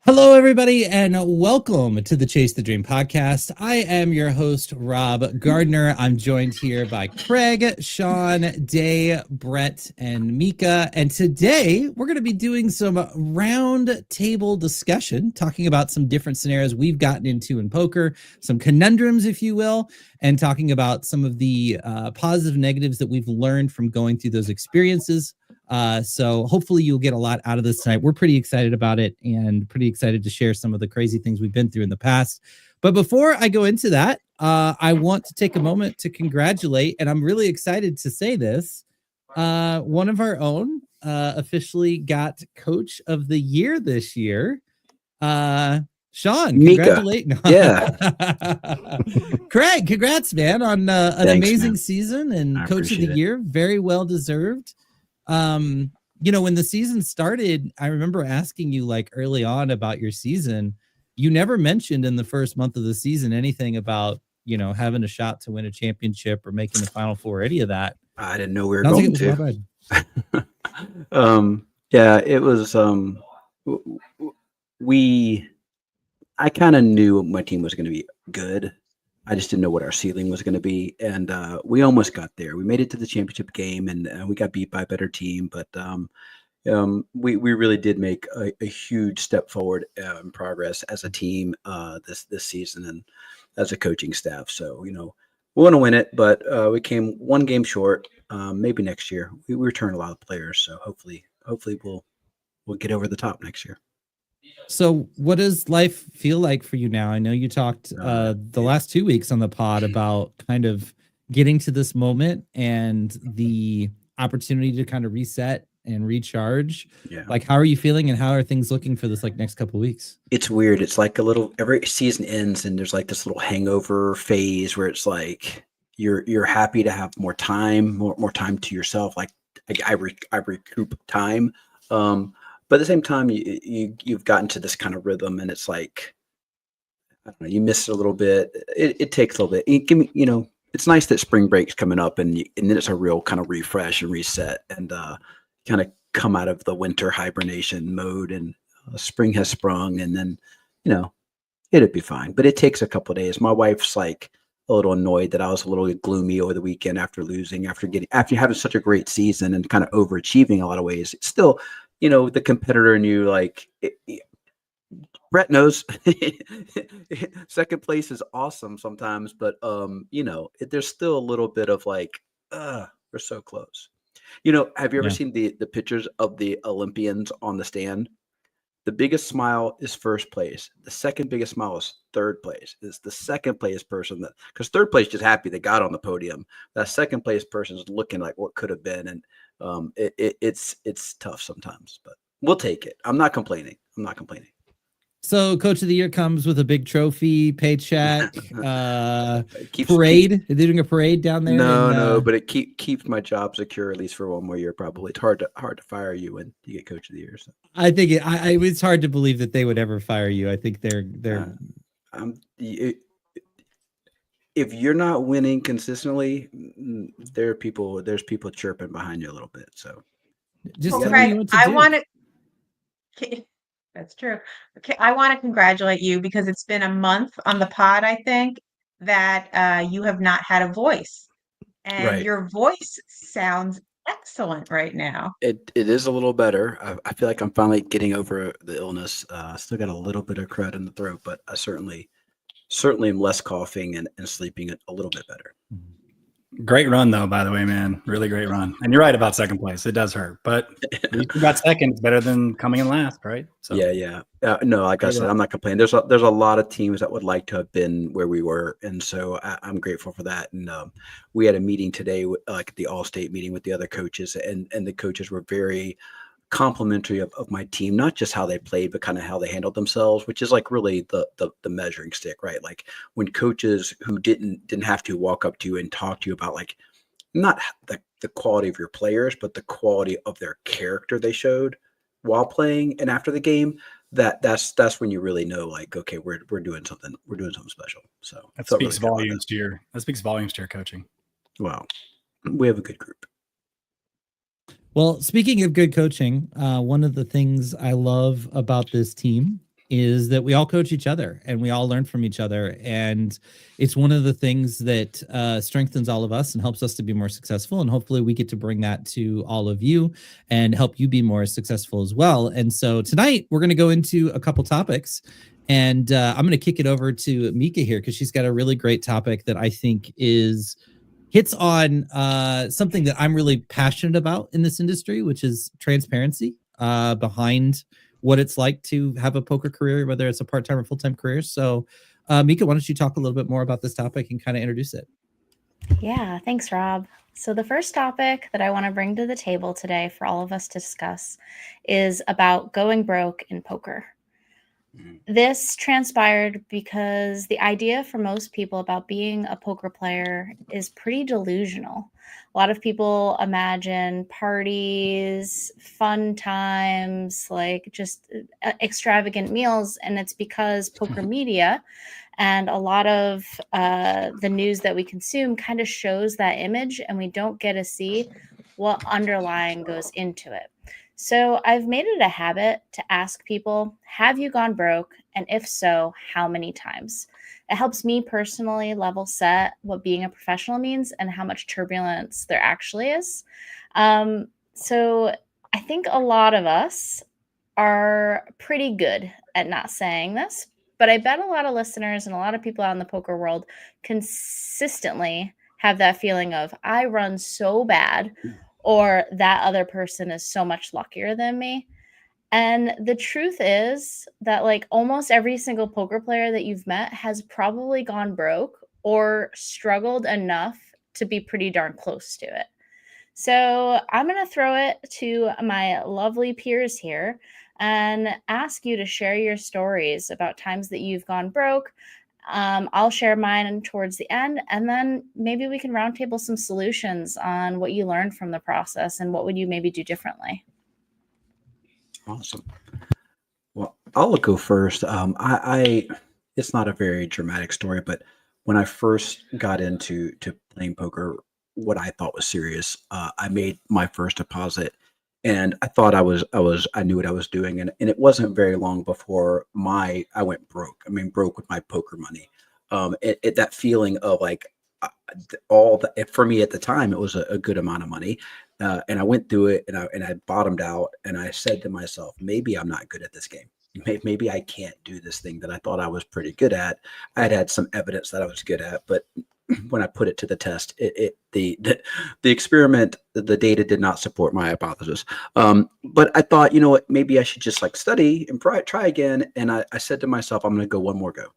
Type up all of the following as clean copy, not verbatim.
Hello, everybody, and welcome to the Chase the Dream podcast. I am your host, Rob Gardner. I'm joined here by Craig, Sean, Day, Brett, and Mika. And today we're going to be doing some round table discussion, talking about some different scenarios we've gotten into in poker, some conundrums, if you will, and talking about some of the positive negatives that we've learned from going through those experiences. So hopefully you'll get a lot out of this tonight. We're pretty excited about it and pretty excited to share some of the crazy things we've been through in the past. But before I go into that, I want to take a moment to congratulate, and I'm really excited to say this. One of our own officially got Coach of the Year this year. Sean, Mika. congratulate. Yeah. Craig, congrats, man, on an Thanks, amazing man. season and I Coach of the appreciate it. Year. Very well deserved. When the season started, I remember asking you like early on about your season. You never mentioned in the first month of the season anything about, having a shot to win a championship or making the Final Four, any of that. I didn't know we were Sounds like going it was to. Yeah, it was. I kind of knew my team was going to be good. I just didn't know what our ceiling was going to be, and we almost got there. We made it to the championship game, and we got beat by a better team. But we really did make a huge step forward in progress as a team this season and as a coaching staff. So we want to win it, but we came one game short. Maybe next year we return a lot of players, so hopefully we'll get over the top next year. So what does life feel like for you now? I know you talked the last 2 weeks on the pod about kind of getting to this moment and the opportunity to kind of reset and recharge. Yeah. Like, how are you feeling and how are things looking for this next couple of weeks? It's weird. It's like every season ends and there's like this little hangover phase where it's like you're happy to have more time, more time to yourself. Like I recoup time. But at the same time, you've gotten to this kind of rhythm, and it's like, I don't know, you miss it a little bit. It takes a little bit. It's nice that spring break's coming up, and then it's a real kind of refresh and reset, and kind of come out of the winter hibernation mode, and spring has sprung, and then it'd be fine. But it takes a couple of days. My wife's like a little annoyed that I was a little gloomy over the weekend after losing, after having such a great season and kind of overachieving a lot of ways. It's still, the competitor in you, like Brett knows second place is awesome sometimes, but there's still a little bit of like, we're so close. Have you ever seen the pictures of the Olympians on the stand? The biggest smile is first place. The second biggest smile is third place. It's the second place person because third place just happy they got on the podium. That second place person is looking like what could have been, and it's tough sometimes, but we'll take it. I'm not complaining. So Coach of the Year comes with a big trophy, paycheck, parade. Are they doing a parade down there? No, but it keeps my job secure at least for one more year. Probably it's hard to fire you when you get Coach of the Year. So. I think it's hard to believe that they would ever fire you. I think they're. If you're not winning consistently, there's people chirping behind you a little bit. So just tell me what to do. That's true. Okay, I want to congratulate you because it's been a month on the pod, I think, that you have not had a voice. And your voice sounds excellent right now. It is a little better. I feel like I'm finally getting over the illness. Still got a little bit of crud in the throat, but I certainly am less coughing and sleeping a little bit better. Great run, though, by the way, man. Really great run. And you're right about second place. It does hurt. But you got second. It's better than coming in last, right? So Yeah. No, like I said, I'm not complaining. There's a lot of teams that would like to have been where we were. And so I'm grateful for that. And we had a meeting today, like the all-state meeting with the other coaches. And the coaches were very complimentary of my team, not just how they played, but kind of how they handled themselves, which is like really the measuring stick, right? Like when coaches who didn't have to walk up to you and talk to you about like not the quality of your players, but the quality of their character they showed while playing and after the game, that's when you really know, like, okay, we're doing something special. So that speaks volumes to your coaching. Well, we have a good group. Well, speaking of good coaching, one of the things I love about this team is that we all coach each other and we all learn from each other. And it's one of the things that strengthens all of us and helps us to be more successful. And hopefully we get to bring that to all of you and help you be more successful as well. And so tonight we're going to go into a couple topics. And I'm going to kick it over to Mika here because she's got a really great topic that I think hits on something that I'm really passionate about in this industry, which is transparency behind what it's like to have a poker career, whether it's a part-time or full-time career. So Mika, why don't you talk a little bit more about this topic and kind of introduce it? Yeah, thanks, Rob. So the first topic that I want to bring to the table today for all of us to discuss is about going broke in poker. This transpired because the idea for most people about being a poker player is pretty delusional. A lot of people imagine parties, fun times, like just extravagant meals. And it's because poker media and a lot of the news that we consume kind of shows that image, and we don't get to see what underlying goes into it. So I've made it a habit to ask people, have you gone broke? And if so, how many times? It helps me personally level set what being a professional means and how much turbulence there actually is. So I think a lot of us are pretty good at not saying this, but I bet a lot of listeners and a lot of people out in the poker world consistently have that feeling of, I run so bad, or that other person is so much luckier than me. And the truth is that like almost every single poker player that you've met has probably gone broke or struggled enough to be pretty darn close to it. So I'm going to throw it to my lovely peers here and ask you to share your stories about times that you've gone broke. I'll share mine towards the end, and then maybe we can roundtable some solutions on what you learned from the process and what would you maybe do differently. Awesome. Well, I'll go first. It's not a very dramatic story, but when I first got into playing poker, what I thought was serious, I made my first deposit, and I thought I knew what I was doing, and it wasn't very long before I went broke. I mean, broke with my poker money. That feeling of like for me at the time, it was a good amount of money, and I went through it, and I bottomed out, and I said to myself, maybe I'm not good at this game. Maybe I can't do this thing that I thought I was pretty good at. I had some evidence that I was good at, but when I put it to the test, the experiment, the data did not support my hypothesis. But I thought, you know what, maybe I should just like study and try again. And I said to myself, I'm going to go one more go.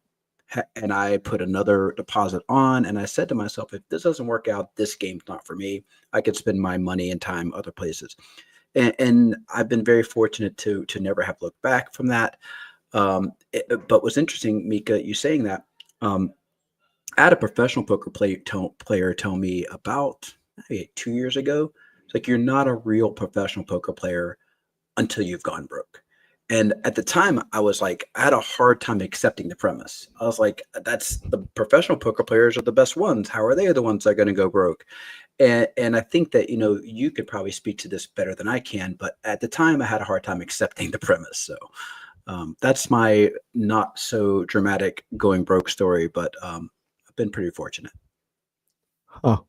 And I put another deposit on, and I said to myself, if this doesn't work out, this game's not for me. I could spend my money and time other places. And I've been very fortunate to never have looked back from that. But what's interesting, Mika, you saying that, I had a professional poker player tell me about maybe 2 years ago, it's like, you're not a real professional poker player until you've gone broke. And at the time, I was like, I had a hard time accepting the premise. I was like, that's the professional poker players are the best ones. How are they the ones that are going to go broke? And I think that, you could probably speak to this better than I can, but at the time I had a hard time accepting the premise. So that's my not so dramatic going broke story, but I've been pretty fortunate. Huh.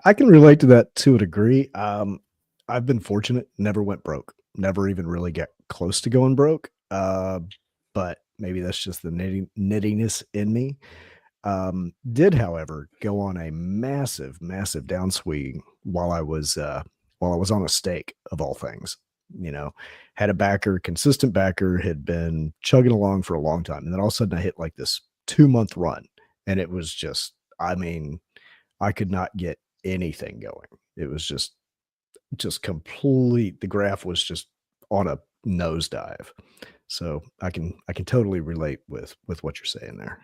I can relate to that to a degree. I've been fortunate, never went broke, never even really get close to going broke. But maybe that's just the nittiness in me. Did, however, go on a massive downswing while I was on a stake, of all things. Had a backer, consistent backer, had been chugging along for a long time, and then all of a sudden I hit like this 2-month run, and it was just, I mean, I could not get anything going. It was just complete. The graph was just on a nosedive. So I can totally relate with what you're saying there.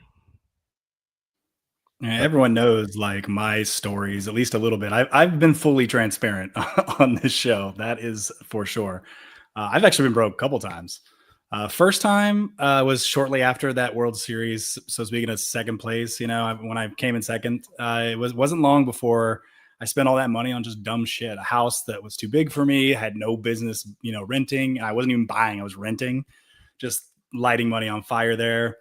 Yeah, everyone knows like my stories, at least a little bit. I've been fully transparent on this show. That is for sure. I've actually been broke a couple times. First time was shortly after that World Series. So speaking of second place, when I came in second, it wasn't long before I spent all that money on just dumb shit. A house that was too big for me. I had no business, renting. I wasn't even buying. I was renting. Just lighting money on fire there.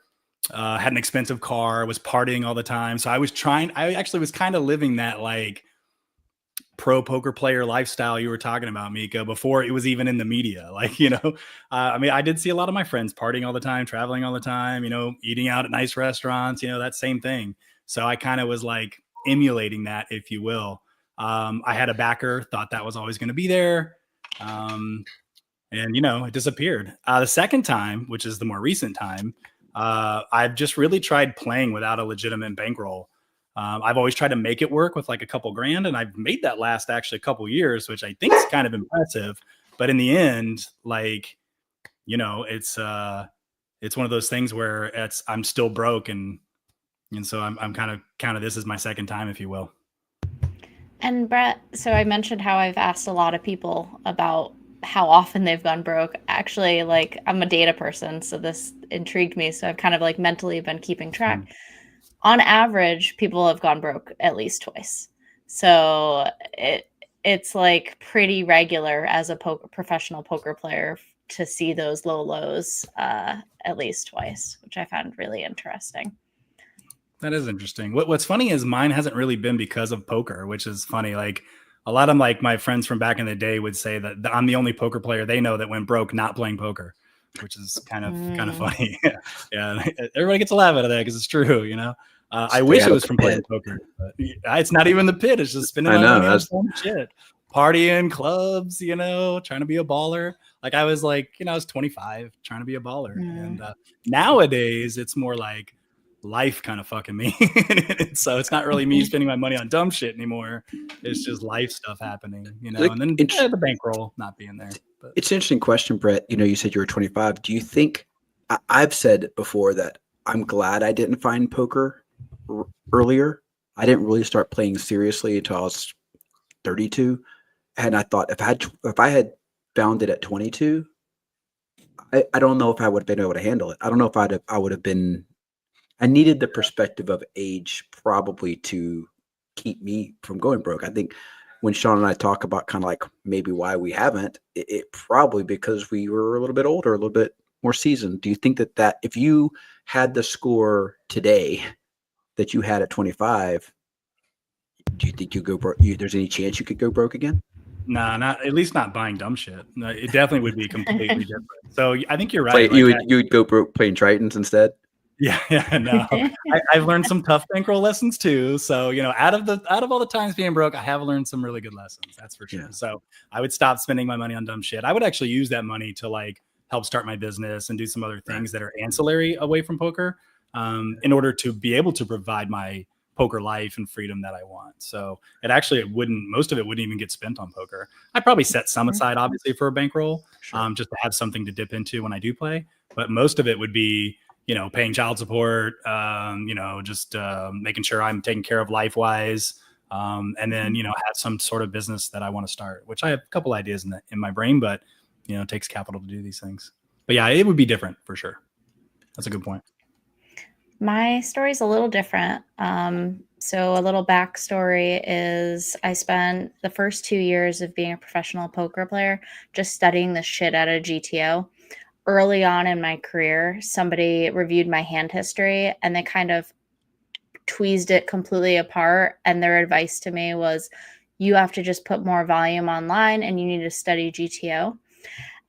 Had an expensive car, was partying all the time. So I actually was kind of living that like pro poker player lifestyle you were talking about, Mika, before it was even in the media. Like, I mean, I did see a lot of my friends partying all the time, traveling all the time, eating out at nice restaurants, that same thing. So I kind of was like emulating that, if you will. I had a backer, thought that was always going to be there. And, it disappeared. The second time, which is the more recent time, I've just really tried playing without a legitimate bankroll. I've always tried to make it work with like a couple grand, and I've made that last actually a couple years, which I think is kind of impressive. But in the end, like, it's one of those things where I'm still broke, and so I'm kind of this is my second time, if you will. And Brett, so I mentioned how I've asked a lot of people about how often they've gone broke. Actually, like, I'm a data person, so this intrigued me. So I've kind of like mentally been keeping track. On average, people have gone broke at least twice. So it's like pretty regular as a professional poker player to see those low lows at least twice, which I found really interesting. That is interesting. What's funny is mine hasn't really been because of poker, which is funny. Like, a lot of like my friends from back in the day would say that I'm the only poker player they know that went broke not playing poker, which is kind of funny. Yeah, everybody gets a laugh out of that because it's true. I wish it was from playing poker, but it's not even the pit. It's just spending money on some shit, partying, clubs, trying to be a baller. Like, I was like, I was 25 trying to be a baller. And nowadays it's more like life kind of fucking me. So it's not really me spending my money on dumb shit anymore. It's just life stuff happening, Like, and then the bankroll not being there. But it's an interesting question, Brett. You said you were 25. Do you think I've said before that I'm glad I didn't find poker earlier? I didn't really start playing seriously until I was 32. And I thought if I had found it at 22, I don't know if I would have been able to handle it. I don't know if I would have been. I needed the perspective of age probably to keep me from going broke. I think when Sean and I talk about kind of like maybe why we haven't, it probably because we were a little bit older, a little bit more seasoned. Do you think that if you had the score today that you had at 25, do you think you go broke? There's any chance you could go broke again? Nah, not at least not buying dumb shit. No, it definitely would be completely different. So I think you're right. You would go broke playing Tritons instead. Yeah, no. I've learned some tough bankroll lessons too. So, out of all the times being broke, I have learned some really good lessons. That's for sure. Yeah. So I would stop spending my money on dumb shit. I would actually use that money to like help start my business and do some other things that are ancillary away from poker, in order to be able to provide my poker life and freedom that I want. So most of it wouldn't even get spent on poker. I'd probably set some aside, obviously, for a bankroll, just to have something to dip into when I do play. But most of it would be, paying child support, just making sure I'm taken care of life-wise, and then, have some sort of business that I want to start, which I have a couple ideas in my brain, but, it takes capital to do these things. But yeah, it would be different for sure. That's a good point. My story's a little different. So a little backstory is I spent the first 2 years of being a professional poker player just studying the shit out of GTO. Early on in my career, somebody reviewed my hand history and they kind of tweezed it completely apart. And their advice to me was, you have to just put more volume online and you need to study GTO.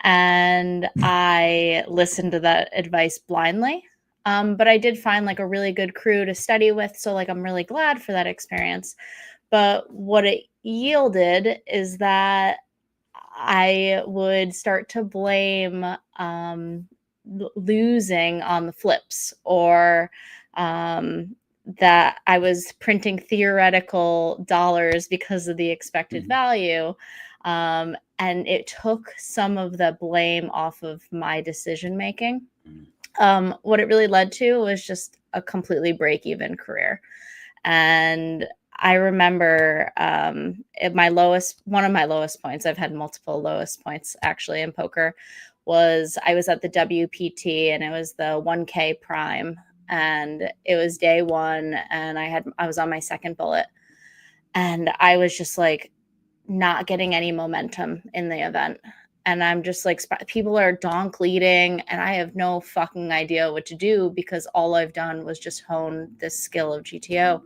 And I listened to that advice blindly. But I did find like a really good crew to study with. So like, I'm really glad for that experience. But what it yielded is that I would start to blame losing on the flips, or that I was printing theoretical dollars because of the expected value. And it took some of the blame off of my decision making. What it really led to was just a completely break-even career. And I remember one of my lowest points, I've had multiple lowest points actually in poker, was I was at the WPT and it was the 1K prime, and it was day one and I was on my second bullet, and I was just like not getting any momentum in the event. And I'm just like, people are donk leading, and I have no fucking idea what to do because all I've done was just hone this skill of GTO.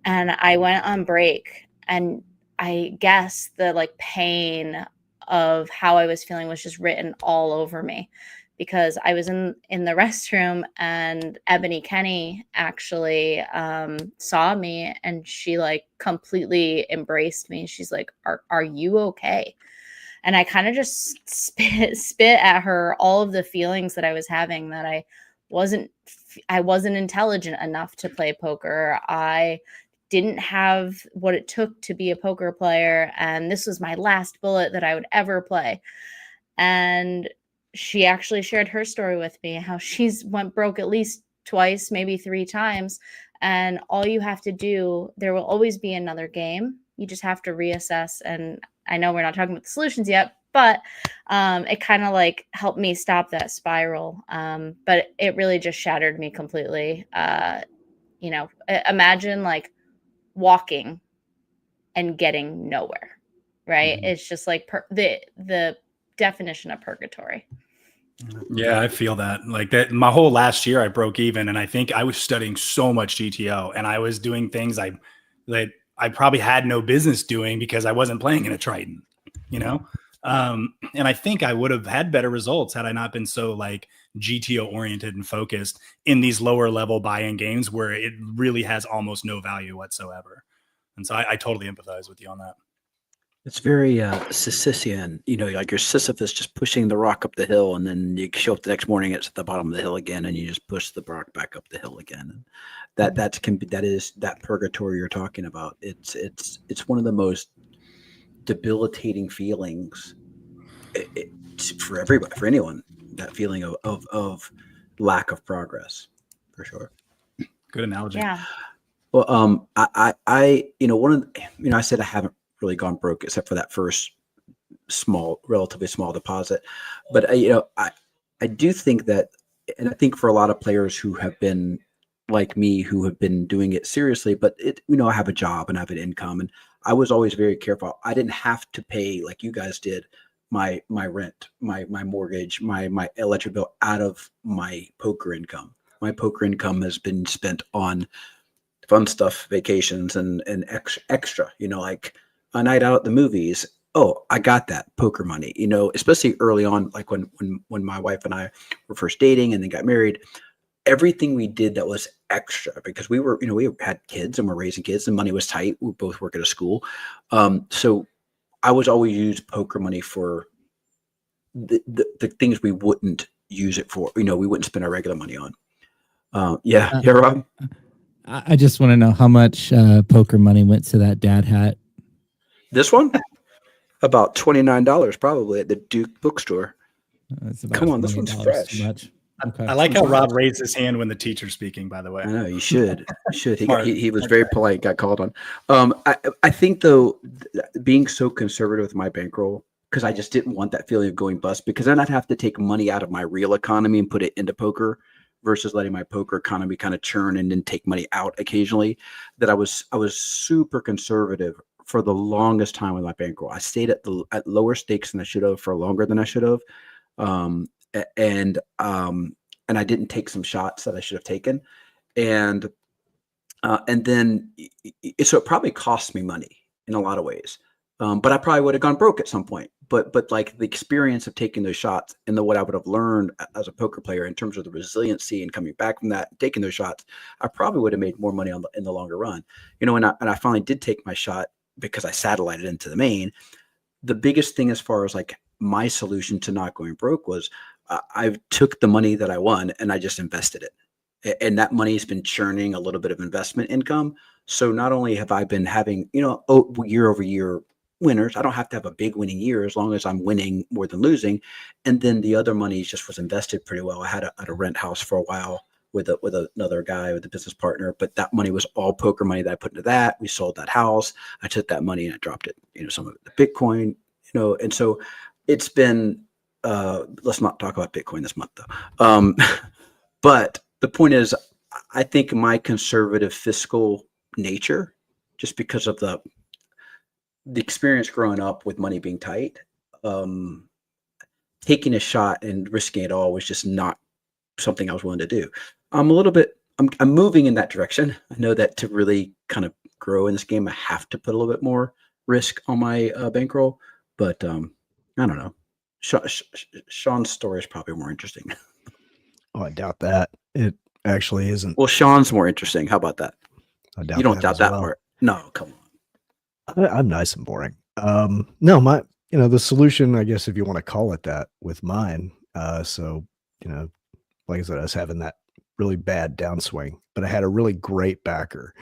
And I went on break, and I guess the like pain of how I was feeling was just written all over me, because I was in the restroom, and Ebony Kenny actually saw me, and she like completely embraced me. She's like, are you okay? And I kind of just spit at her all of the feelings that I was having, that I wasn't intelligent enough to play poker. I didn't have what it took to be a poker player, and this was my last bullet that I would ever play. And she actually shared her story with me, how she's went broke at least twice, maybe 3 times. And all you have to do, there will always be another game. You just have to reassess. And I know we're not talking about the solutions yet, but it kind of like helped me stop that spiral. But it really just shattered me completely. Imagine like walking and getting nowhere, right? Mhm. It's just like the definition of purgatory. Yeah, I feel that. Like that, my whole last year, I broke even, and I think I was studying so much GTO, and I was doing things that I probably had no business doing because I wasn't playing in a Triton, you know. And I think I would have had better results had I not been so like GTO oriented and focused in these lower level buy-in games where it really has almost no value whatsoever. And so I totally empathize with you on that. It's very Sisyphean, like you're Sisyphus just pushing the rock up the hill, and then you show up the next morning, it's at the bottom of the hill again, and you just push the rock back up the hill again. And that is that purgatory you're talking about. It's one of the most debilitating feelings for everybody, for anyone. That feeling of lack of progress, for sure. Good analogy. Yeah. Well, I I said I haven't really gone broke except for that first relatively small deposit. But I do think that, and I think for a lot of players who have been like me, who have been doing it seriously, but I have a job and I have an income, and I was always very careful. I didn't have to pay like you guys did my rent, my mortgage, my electric bill out of my poker income. My poker income has been spent on fun stuff, vacations, and extra, like a night out at the movies. Oh, I got that poker money, especially early on, like when my wife and I were first dating and then got married. Everything we did that was extra, because we were, we had kids and we're raising kids and money was tight. We both work at a school. So I was always use poker money for the things we wouldn't use it for. We wouldn't spend our regular money on. Yeah, Rob. I just want to know how much poker money went to that dad hat. This one? About $29 probably at the Duke bookstore. Come on, this one's fresh. Much. Okay. I like how Rob raised his hand when the teacher's speaking, by the way. I know, you should. He was very polite, got called on. I think, though, being so conservative with my bankroll, because I just didn't want that feeling of going bust, because then I'd have to take money out of my real economy and put it into poker versus letting my poker economy kind of churn and then take money out occasionally, that I was super conservative for the longest time with my bankroll. I stayed at lower stakes than I should have for longer than I should have. And I didn't take some shots that I should have taken. And then, so it probably cost me money in a lot of ways. But I probably would have gone broke at some point. But like the experience of taking those shots and what I would have learned as a poker player in terms of the resiliency and coming back from that, taking those shots, I probably would have made more money in the longer run. And I finally did take my shot because I satellited into the main. The biggest thing as far as like my solution to not going broke was I took the money that I won and I just invested it. And that money has been churning a little bit of investment income. So not only have I been having, year over year winners, I don't have to have a big winning year as long as I'm winning more than losing. And then the other money just was invested pretty well. I had a rent house for a while with another guy, with a business partner, but that money was all poker money that I put into that. We sold that house. I took that money and I dropped it, some of it, the Bitcoin, and so it's been, let's not talk about Bitcoin this month though. But the point is, I think my conservative fiscal nature, just because of the experience growing up with money being tight, taking a shot and risking it all was just not something I was willing to do. I'm moving in that direction. I know that to really kind of grow in this game, I have to put a little bit more risk on my bankroll. But I don't know. Sean's story is probably more interesting. Oh, I doubt that. It actually isn't. Well, Sean's more interesting. How about that? I doubt You don't that doubt as that well. part. No, come on. I'm nice and boring. No, the solution, I guess, if you want to call it that, with mine. So, like I said, I was having that really bad downswing, but I had a really great backer.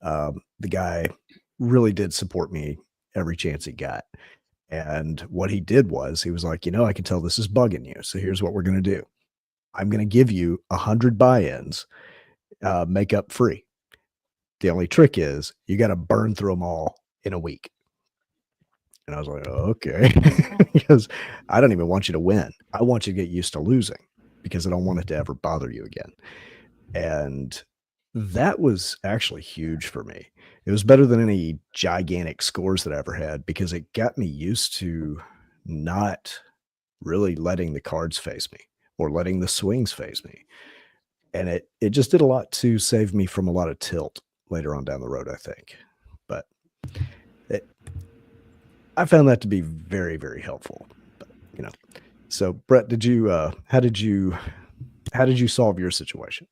The guy really did support me every chance he got. And what he did was he was like, I can tell this is bugging you. So here's what we're going to do. I'm going to give you 100 buy-ins, makeup free. The only trick is you got to burn through them all in a week. And I was like, oh, okay, because I don't even want you to win. I want you to get used to losing because I don't want it to ever bother you again. And that was actually huge for me. It was better than any gigantic scores that I ever had because it got me used to not really letting the cards face me or letting the swings face me. And it just did a lot to save me from a lot of tilt later on down the road, I think. But I found that to be very, very helpful. But, so Brett, how did you solve your situation?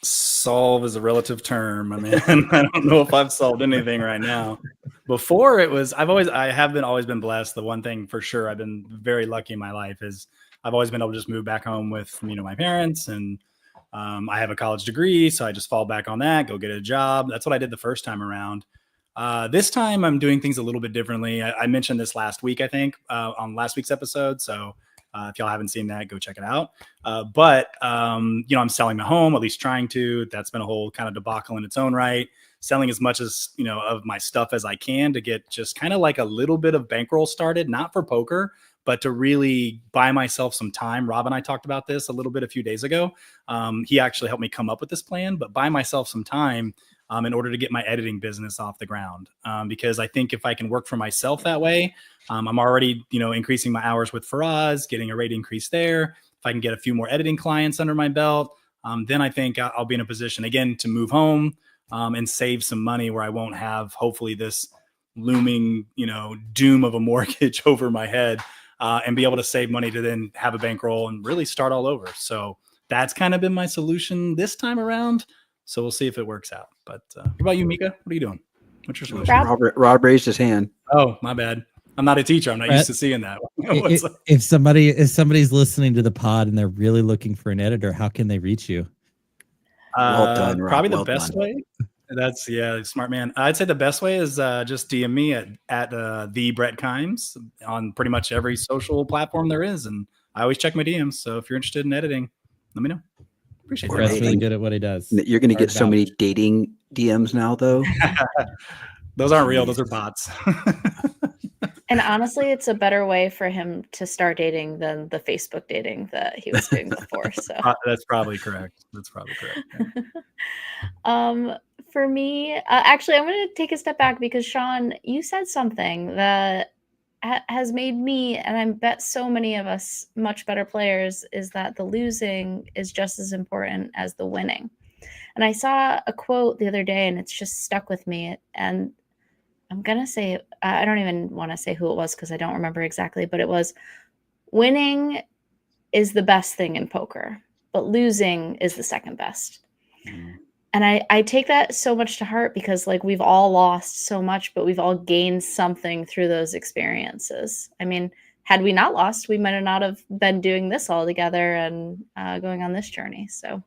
Solve is a relative term. I mean, I don't know if I've solved anything right now. Before I have always been blessed. The one thing for sure I've been very lucky in my life is I've always been able to just move back home with, my parents, and I have a college degree. So I just fall back on that, go get a job. That's what I did the first time around. This time I'm doing things a little bit differently. I mentioned this last week, I think, on last week's episode. So if y'all haven't seen that, go check it out. But I'm selling my home, at least trying to. That's been a whole kind of debacle in its own right. Selling as much as, of my stuff as I can to get just kind of like a little bit of bankroll started, not for poker, but to really buy myself some time. Rob and I talked about this a little bit a few days ago. He actually helped me come up with this plan, but buy myself some time in order to get my editing business off the ground. Because I think if I can work for myself that way, I'm already, increasing my hours with Faraz, getting a rate increase there. If I can get a few more editing clients under my belt, then I think I'll be in a position again to move home and save some money where I won't have hopefully this looming, doom of a mortgage over my head, and be able to save money to then have a bankroll and really start all over. So that's kind of been my solution this time around. So we'll see if it works out. But what about you, Mika? What are you doing? What's your solution? Rob raised his hand. Oh, my bad. I'm not a teacher. I'm not used to seeing that. If somebody's listening to the pod and they're really looking for an editor, how can they reach you? Well done, Rob. Probably the well best done. way. That's smart man. I'd say the best way is just DM me at the Brett Kimes on pretty much every social platform there is, and I always check my DMs. So if you're interested in editing, let me know. Appreciate it. Brett's really good at what he does. You're going to get so many dating DMs now, though. Those aren't real. Those are bots. And honestly, it's a better way for him to start dating than the Facebook dating that he was doing before. So that's probably correct. Yeah. For me, actually, I'm going to take a step back because Sean, you said something that has made me, and I bet so many of us much better players, is that the losing is just as important as the winning. And I saw a quote the other day and it's just stuck with me. And I'm going to say, I don't even want to say who it was because I don't remember exactly, but it was, winning is the best thing in poker, but losing is the second best. Mm. And I take that so much to heart because we've all lost so much, but we've all gained something through those experiences. I mean, had we not lost, we might not have been doing this all together and going on this journey. So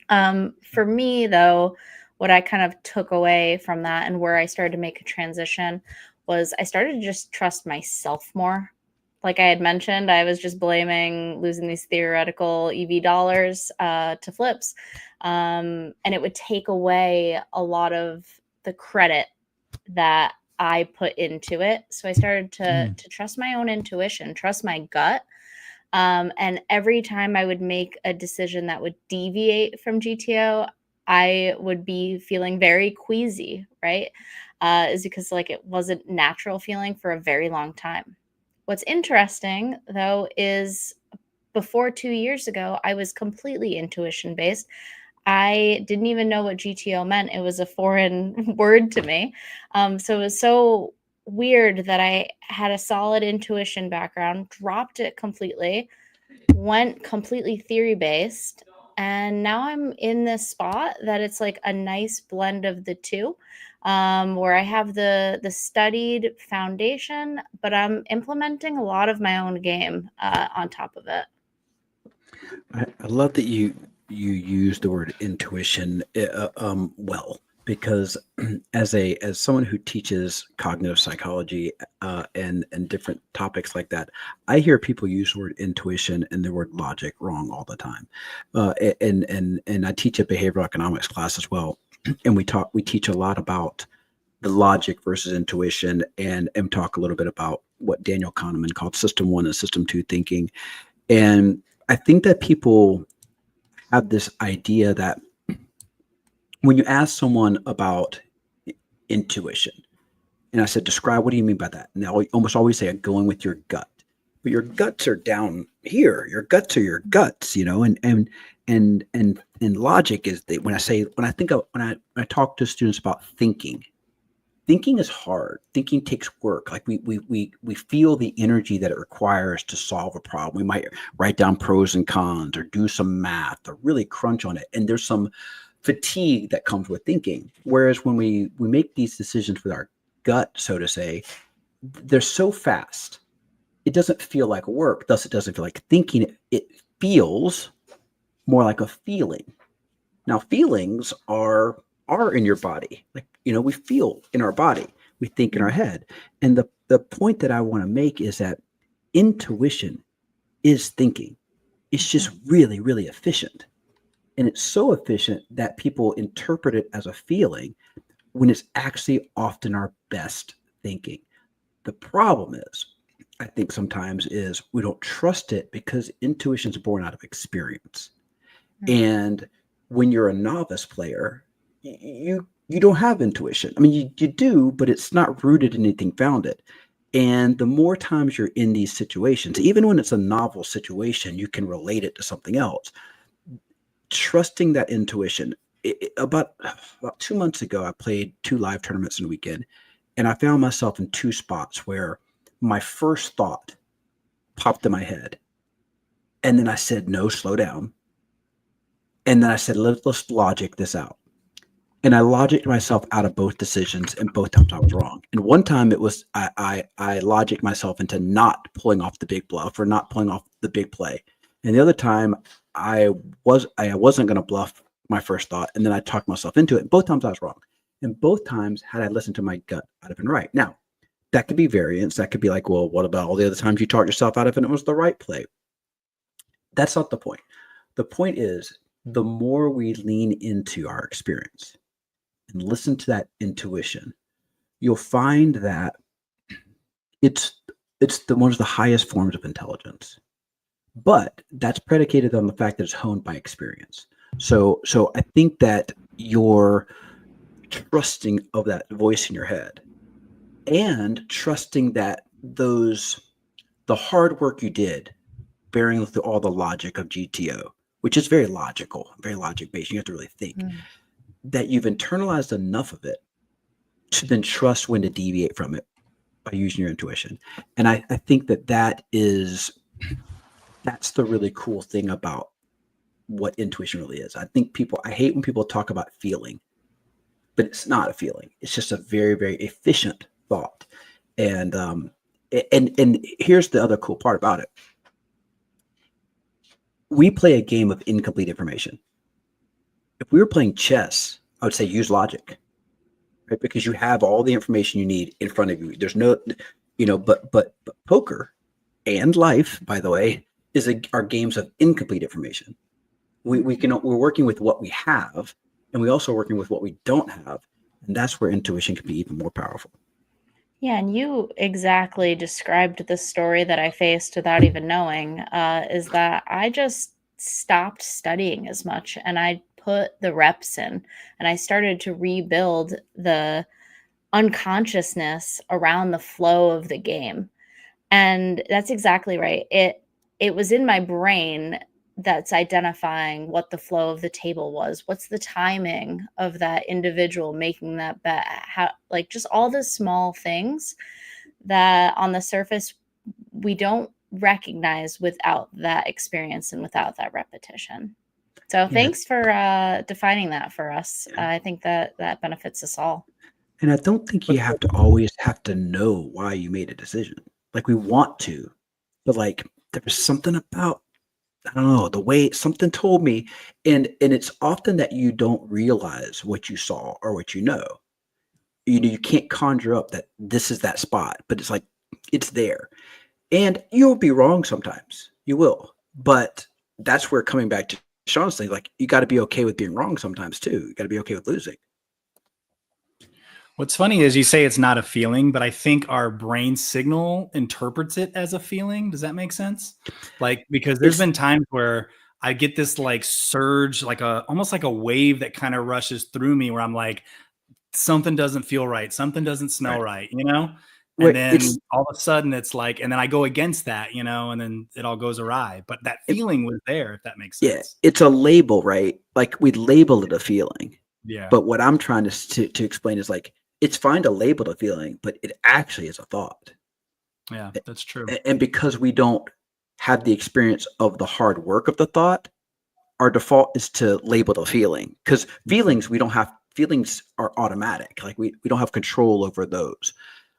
for me, though, what I kind of took away from that and where I started to make a transition was I started to just trust myself more. Like I had mentioned, I was just blaming losing these theoretical EV dollars to flips. And it would take away a lot of the credit that I put into it. So I started to trust my own intuition, trust my gut. And every time I would make a decision that would deviate from GTO, I would be feeling very queasy, right? Is because it wasn't natural feeling for a very long time. What's interesting, though, is before 2 years ago, I was completely intuition based. I didn't even know what GTO meant. It was a foreign word to me. So it was so weird that I had a solid intuition background, dropped it completely, went completely theory based, and now I'm in this spot that it's like a nice blend of the two, where I have the studied foundation, but I'm implementing a lot of my own game on top of it. I love that you use the word intuition well, because as someone who teaches cognitive psychology and different topics like that, I hear people use the word intuition and the word logic wrong all the time. And I teach a behavioral economics class as well, and we teach a lot about the logic versus intuition, and talk a little bit about what Daniel Kahneman called system one and system two thinking. And I think that people have this idea that when you ask someone about intuition, and I said, describe, what do you mean by that? And they'll almost always say, going with your gut. But your guts are down here. Your guts are your guts, and logic is when I talk to students about thinking is hard. Thinking takes work. Like we feel the energy that it requires to solve a problem. We might write down pros and cons or do some math or really crunch on it. And there's some fatigue that comes with thinking. Whereas when we make these decisions with our gut, so to say, they're so fast. It doesn't feel like work. Thus, it doesn't feel like thinking. It feels more like a feeling. Now, feelings are in your body. Like, we feel in our body, we think in our head. And the point that I want to make is that intuition is thinking. It's just really, really efficient. And it's so efficient that people interpret it as a feeling when it's actually often our best thinking. The problem is, I think sometimes, is we don't trust it because intuition is born out of experience. And when you're a novice player, you don't have intuition. I mean, you do, but it's not rooted in anything founded. And the more times you're in these situations, even when it's a novel situation, you can relate it to something else. Trusting that intuition. About 2 months ago, I played 2 live tournaments in a weekend, and I found myself in 2 spots where my first thought popped in my head. And then I said, no, slow down. And then I said, let's logic this out. And I logicked myself out of both decisions, and both times I was wrong. And one time it was I logicked myself into not pulling off the big bluff or not pulling off the big play. And the other time I wasn't going to bluff my first thought, and then I talked myself into it. Both times I was wrong. And both times, had I listened to my gut, I'd have been right. Now, that could be variance. That could be like, well, what about all the other times you talked yourself out of it and it was the right play? That's not the point. The point is, the more we lean into our experience and listen to that intuition, you'll find that it's one of the highest forms of intelligence. But that's predicated on the fact that it's honed by experience. So I think that you're trusting of that voice in your head and trusting that the hard work you did, bearing with all the logic of GTO, which is very logical, very logic based. You have to really think that you've internalized enough of it to then trust when to deviate from it by using your intuition. And I think that's the really cool thing about what intuition really is. I hate when people talk about feeling, but it's not a feeling. It's just a very, very efficient thought. And here's the other cool part about it. We play a game of incomplete information. If we were playing chess, I would say use logic, right? Because you have all the information you need in front of you. There's no, but poker and life, by the way, are games of incomplete information. We're working with what we have, and we also working with what we don't have, and that's where intuition can be even more powerful. Yeah, and you exactly described the story that I faced without even knowing, is that I just stopped studying as much and I put the reps in and I started to rebuild the unconsciousness around the flow of the game. And that's exactly right. It was in my brain that's identifying what the flow of the table was. What's the timing of that individual making that bet? How, like, just all the small things that on the surface we don't recognize without that experience and without that repetition. So thanks for defining that for us. I think that benefits us all. And I don't think you have to always have to know why you made a decision. Like we want to, but like there was something about, I don't know, the way something told me, and it's often that you don't realize what you saw or what you know. You can't conjure up that this is that spot, but it's like it's there. And you'll be wrong sometimes. You will. But that's where coming back to Sean's thing, like you got to be okay with being wrong sometimes too. You got to be okay with losing. What's funny is you say it's not a feeling, but I think our brain signal interprets it as a feeling. Does that make sense? Like, because there's been times where I get this like surge, like almost like a wave that kind of rushes through me where I'm like, something doesn't feel right. Something doesn't smell right, you know? And then all of a sudden it's like, and then I go against that, you know, and then it all goes awry. But that feeling was there, if that makes sense. Yeah, it's a label, right? Like we label it a feeling. Yeah. But what I'm trying to explain is like, it's fine to label a feeling, but it actually is a thought. Yeah, that's true. And because we don't have the experience of the hard work of the thought, our default is to label the feeling. Because feelings, feelings are automatic. Like we don't have control over those.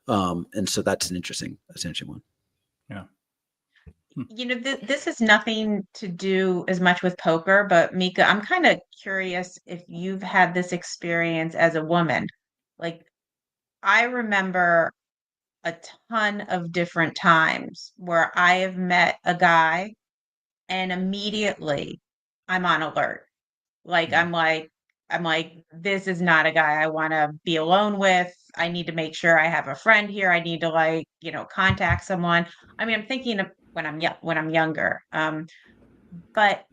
And so that's an interesting one. Yeah. You know, this has nothing to do as much with poker, but Mika, I'm kind of curious if you've had this experience as a woman. Like, I remember a ton of different times where I have met a guy and immediately I'm on alert. Like, I'm like, this is not a guy I want to be alone with. I need to make sure I have a friend here. I need to like, contact someone. I mean, I'm thinking of when I'm younger. But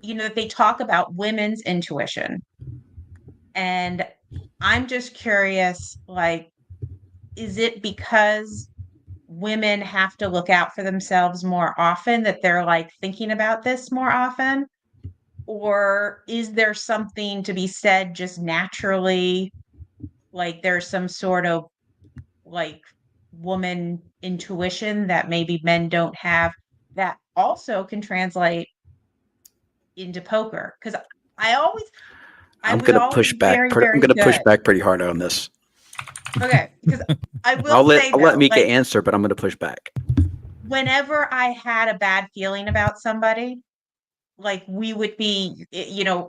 that they talk about women's intuition. And I'm just curious, like, is it because women have to look out for themselves more often that they're like thinking about this more often? Or is there something to be said just naturally, like there's some sort of like woman intuition that maybe men don't have that also can translate into poker? Because I I'm was gonna push always back. very, I'm very gonna push good. back pretty hard on this. Okay, because I will I'll say let though, Mika like answer, but I'm gonna push back. whenever I had a bad feeling about somebody, like we would be,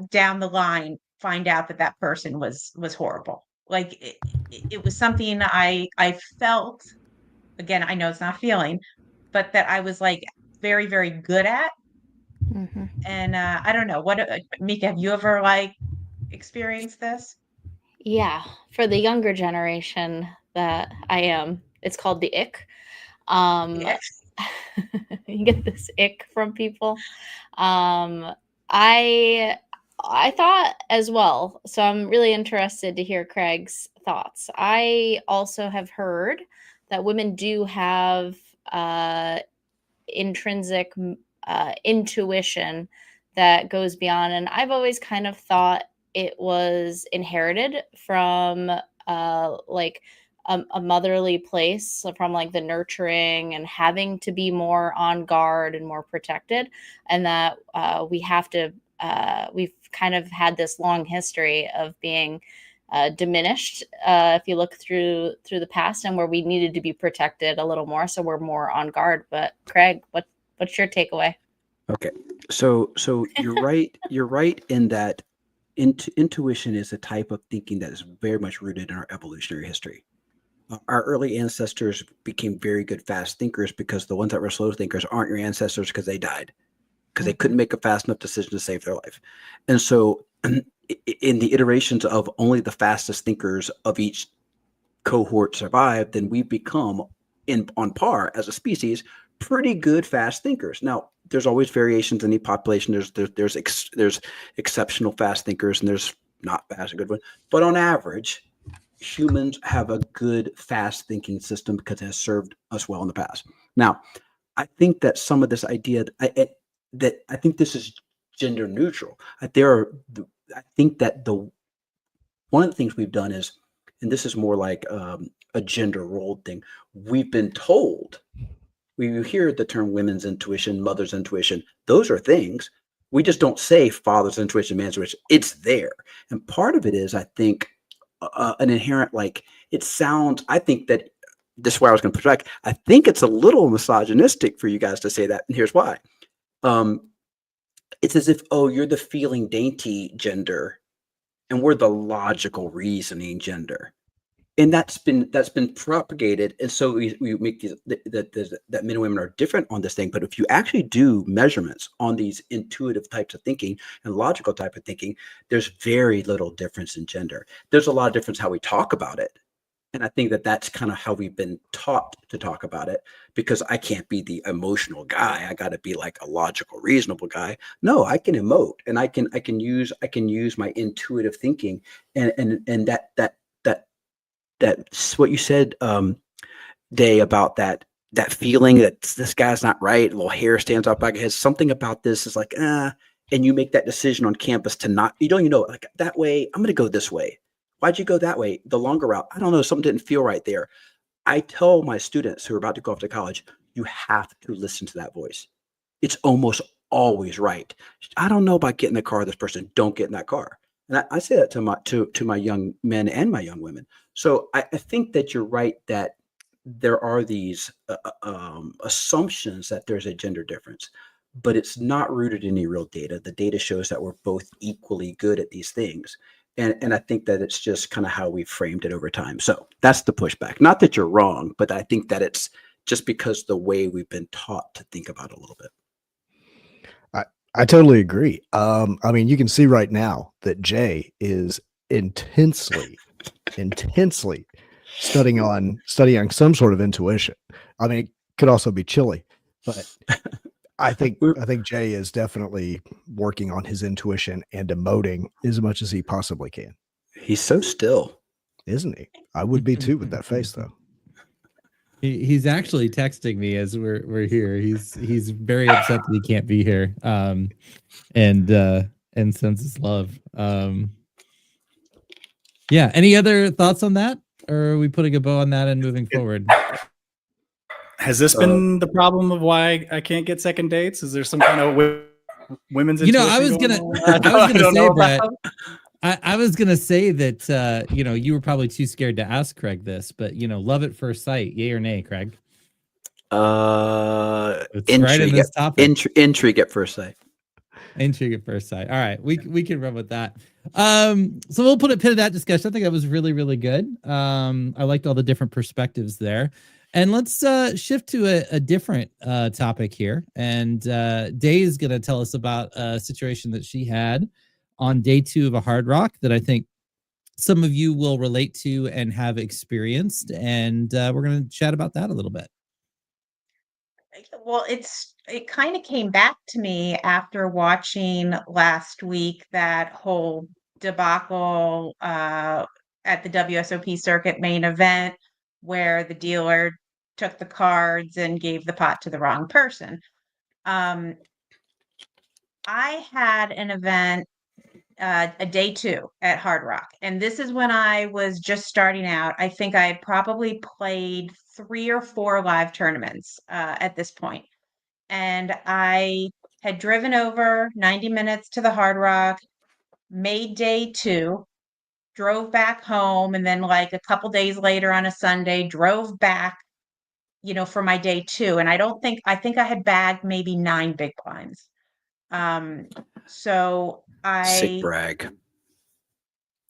down the line, find out that that person was horrible. Like it was something I felt. Again, I know it's not feeling, but that I was like very, very good at. Mm-hmm. And I don't know Mika, have you ever like experienced this? Yeah, for the younger generation that I am, it's called the ick. Yes. You get this ick from people. I thought as well, so I'm really interested to hear Craig's thoughts. I also have heard that women do have intrinsic intuition that goes beyond, and I've always kind of thought it was inherited from like a motherly place, from like the nurturing and having to be more on guard and more protected, and that we've kind of had this long history of being diminished if you look through the past, and where we needed to be protected a little more, so we're more on guard. But Craig, what's your takeaway? Okay, so you're right. You're right in that intuition is a type of thinking that is very much rooted in our evolutionary history. Our early ancestors became very good fast thinkers because the ones that were slow thinkers aren't your ancestors because they died, because they couldn't make a fast enough decision to save their life. And so in the iterations of only the fastest thinkers of each cohort survive, then we've become on par as a species, pretty good fast thinkers. Now, there's always variations in the population. There's exceptional fast thinkers and there's not fast and good ones. But on average, humans have a good, fast thinking system because it has served us well in the past. Now, I think that some of this idea that I think this is gender neutral. I think that the one of the things we've done is, and this is more like a gender role thing. We've been told, we hear the term women's intuition, mother's intuition. Those are things. We just don't say father's intuition, man's intuition. It's there. And part of it is, I think, an inherent, like, it sounds, I think that this is where I was going to push back. I think it's a little misogynistic for you guys to say that. And here's why. It's as if, oh, you're the feeling dainty gender and we're the logical reasoning gender. And that's been propagated. And so we make these that men and women are different on this thing. But if you actually do measurements on these intuitive types of thinking and logical type of thinking, there's very little difference in gender. There's a lot of difference how we talk about it. And I think that that's kind of how we've been taught to talk about it, because I can't be the emotional guy. I got to be like a logical, reasonable guy. No, I can emote, and I can use my intuitive thinking, and that's what you said, Day, about that feeling that this guy's not right. A little hair stands up back of his. Something about this is like, and you make that decision on campus to not. You don't, like that way. I'm going to go this way. Why'd you go that way? The longer route. I don't know. Something didn't feel right there. I tell my students who are about to go off to college, you have to listen to that voice. It's almost always right. I don't know about getting in the car with this person. Don't get in that car. And I say that to my young men and my young women. So I think that you're right that there are these assumptions that there's a gender difference, but it's not rooted in any real data. The data shows that we're both equally good at these things. And I think that it's just kind of how we've framed it over time. So that's the pushback. Not that you're wrong, but I think that it's just because the way we've been taught to think about it a little bit. I totally agree. I mean, you can see right now that Jay is intensely studying on some sort of intuition. I mean, it could also be chilly, but I think Jay is definitely working on his intuition and emoting as much as he possibly can. He's so still, isn't he? I would be too with that face, though. He's actually texting me as we're here. He's very upset that he can't be here. And sends his love. Yeah. Any other thoughts on that? Or are we putting a bow on that and moving forward? Has this been the problem of why I can't get second dates? Is there some kind of women's intuition? I was gonna say, Brett, I was gonna say that you were probably too scared to ask Craig this, but love at first sight, yay or nay, Craig? Intrigue, right in this topic. Intrigue at first sight. Intrigue at first sight. All right, we can run with that. So we'll put a pin in that discussion. I think that was really, really good. I liked all the different perspectives there. And let's shift to a different topic here. And Day is going to tell us about a situation that she had on day 2 of a Hard Rock that I think some of you will relate to and have experienced. And we're going to chat about that a little bit. Well, it kind of came back to me after watching last week that whole debacle at the WSOP circuit main event where the dealer took the cards and gave the pot to the wrong person. I had an event, a day 2 at Hard Rock, and this is when I was just starting out. I think I probably played 3 or 4 live tournaments at this point. And I had driven over 90 minutes to the Hard Rock, made day 2, drove back home, and then like a couple days later on a Sunday, drove back, for my day 2. And I think I had bagged maybe 9 big blinds. So Sick brag.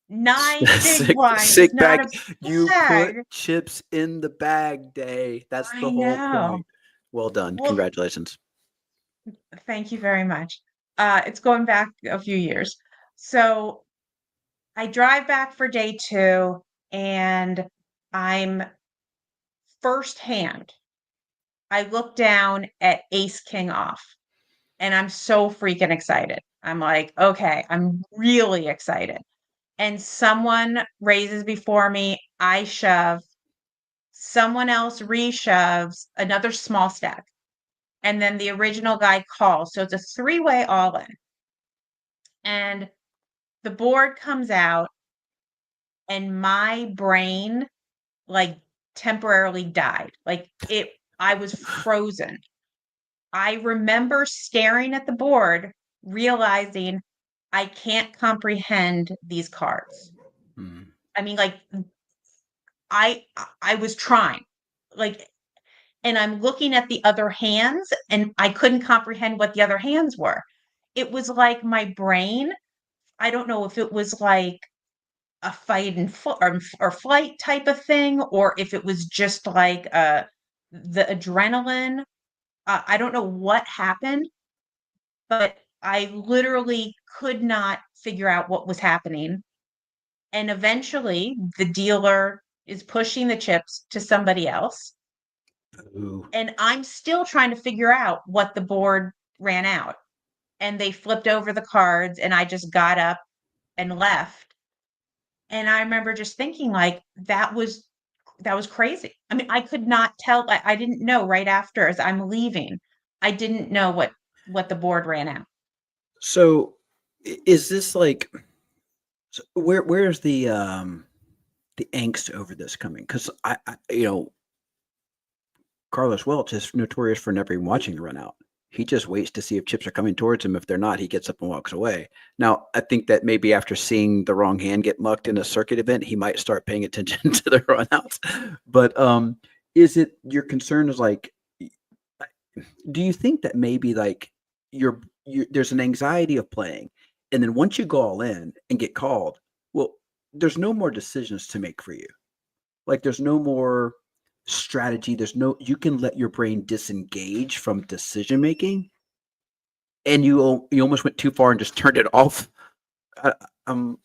9 big blinds. Sick bag. You put chips in the bag, Day. That's the whole point. Well done. Congratulations. Thank you very much. It's going back a few years. So I drive back for day 2, and I'm firsthand. I look down at ace king off, and I'm so freaking excited. I'm like, okay, I'm really excited. and someone raises before me, I shove, someone else reshoves, another small stack, and then the original guy calls. So it's a three-way all in. And the board comes out, and my brain like temporarily died. I was frozen. I remember staring at the board, realizing I can't comprehend these cards. Mm. I mean, like I was trying, like, and I'm looking at the other hands, and I couldn't comprehend what the other hands were. It was like my brain. I don't know if it was like a fight and or flight type of thing, or if it was just like the adrenaline. I don't know what happened, but I literally could not figure out what was happening. And eventually, the dealer is pushing the chips to somebody else. Ooh. And I'm still trying to figure out what the board ran out. And they flipped over the cards, and I just got up and left. And I remember just thinking, like, that was crazy. I mean, I could not tell. I didn't know right after as I'm leaving. I didn't know what the board ran out. So is this like where's the angst over this coming? Because I Carlos Welch is notorious for never even watching the run out. He just waits to see if chips are coming towards him. If they're not, he gets up and walks away. Now, I think that maybe after seeing the wrong hand get mucked in a circuit event, he might start paying attention to the runouts. But is it your concern is like, do you think that maybe like you're there's an anxiety of playing, and then once you go all in and get called, well, there's no more decisions to make for you. Like there's no more strategy. There's no you can let your brain disengage from decision making, and you almost went too far and just turned it off. I, um,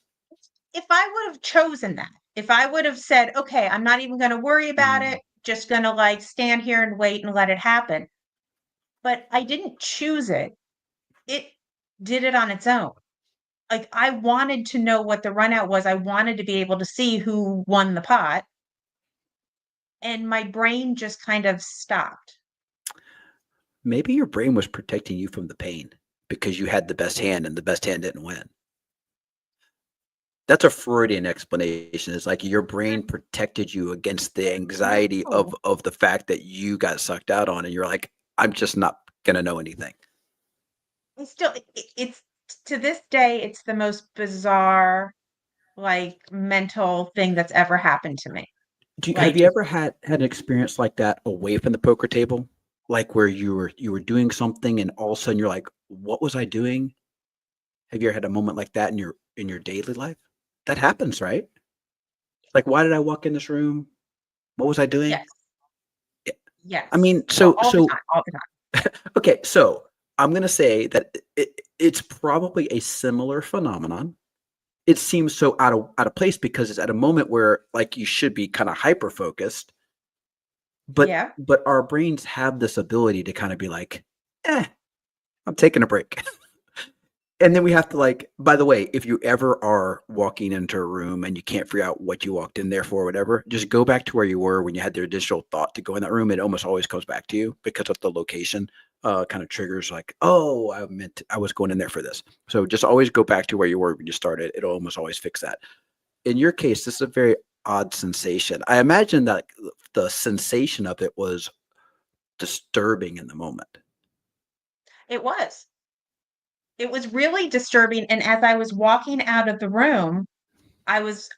If I would have chosen that, if I would have said, okay, I'm not even going to worry about mm, it, just going to like stand here and wait and let it happen. But I didn't choose it. It did it on its own. Like I wanted to know what the run out was. I wanted to be able to see who won the pot. And my brain just kind of stopped. maybe your brain was protecting you from the pain because you had the best hand and the best hand didn't win. That's a Freudian explanation. It's like your brain protected you against the anxiety No. of the fact that you got sucked out on, and you're like, I'm just not gonna know anything. It's still, it's to this day, it's the most bizarre, like mental thing that's ever happened to me. Have Like, you ever had an experience like that away from the poker table? Like where you were doing something and all of a sudden you're like, what was I doing? Have you ever had a moment like that in your daily life? That happens, right? Like, why did I walk in this room? What was I doing? yes, Yeah, yes, I mean, all the time, all the time. okay, so I'm gonna say that it's probably a similar phenomenon. It seems so out of place because it's at a moment where like you should be kind of hyper focused, Yeah. but our brains have this ability to kind of be like, I'm taking a break. And then we have to like, by the way, if you ever are walking into a room and you can't figure out what you walked in there for, or whatever, just go back to where you were when you had the initial thought to go in that room. It almost always comes back to you because of the location, kind of triggers like, oh, I was going in there for this. So just always go back to where you were when you started. It'll almost always fix that. In your case, this is a very odd sensation. I imagine that the sensation of it was disturbing in the moment. It was. It was really disturbing, and as I was walking out of the room, I was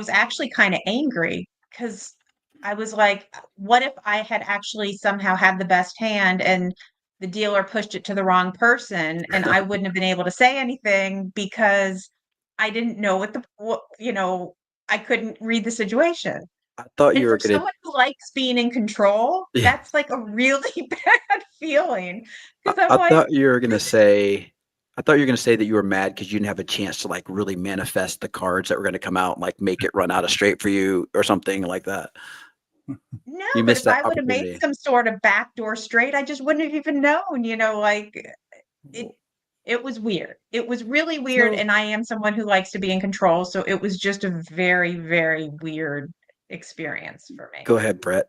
actually kinda angry because I was like, what if I had actually somehow had the best hand and the dealer pushed it to the wrong person, and I wouldn't have been able to say anything because I didn't know I couldn't read the situation. I thought And you for were gonna someone who likes being in control, yeah. that's like a really bad feeling because I'm I like, thought you were gonna say I thought you were gonna say that you were mad because you didn't have a chance to like really manifest the cards that were gonna come out and like make it run out of straight for you or something like that. no, You but missed if that I would have made opportunity. some sort of backdoor straight, I just wouldn't have even known, like it It was weird. It was really weird, So and I am someone who likes to be in control, so it was just a very, very weird experience for me. Go ahead, Brett.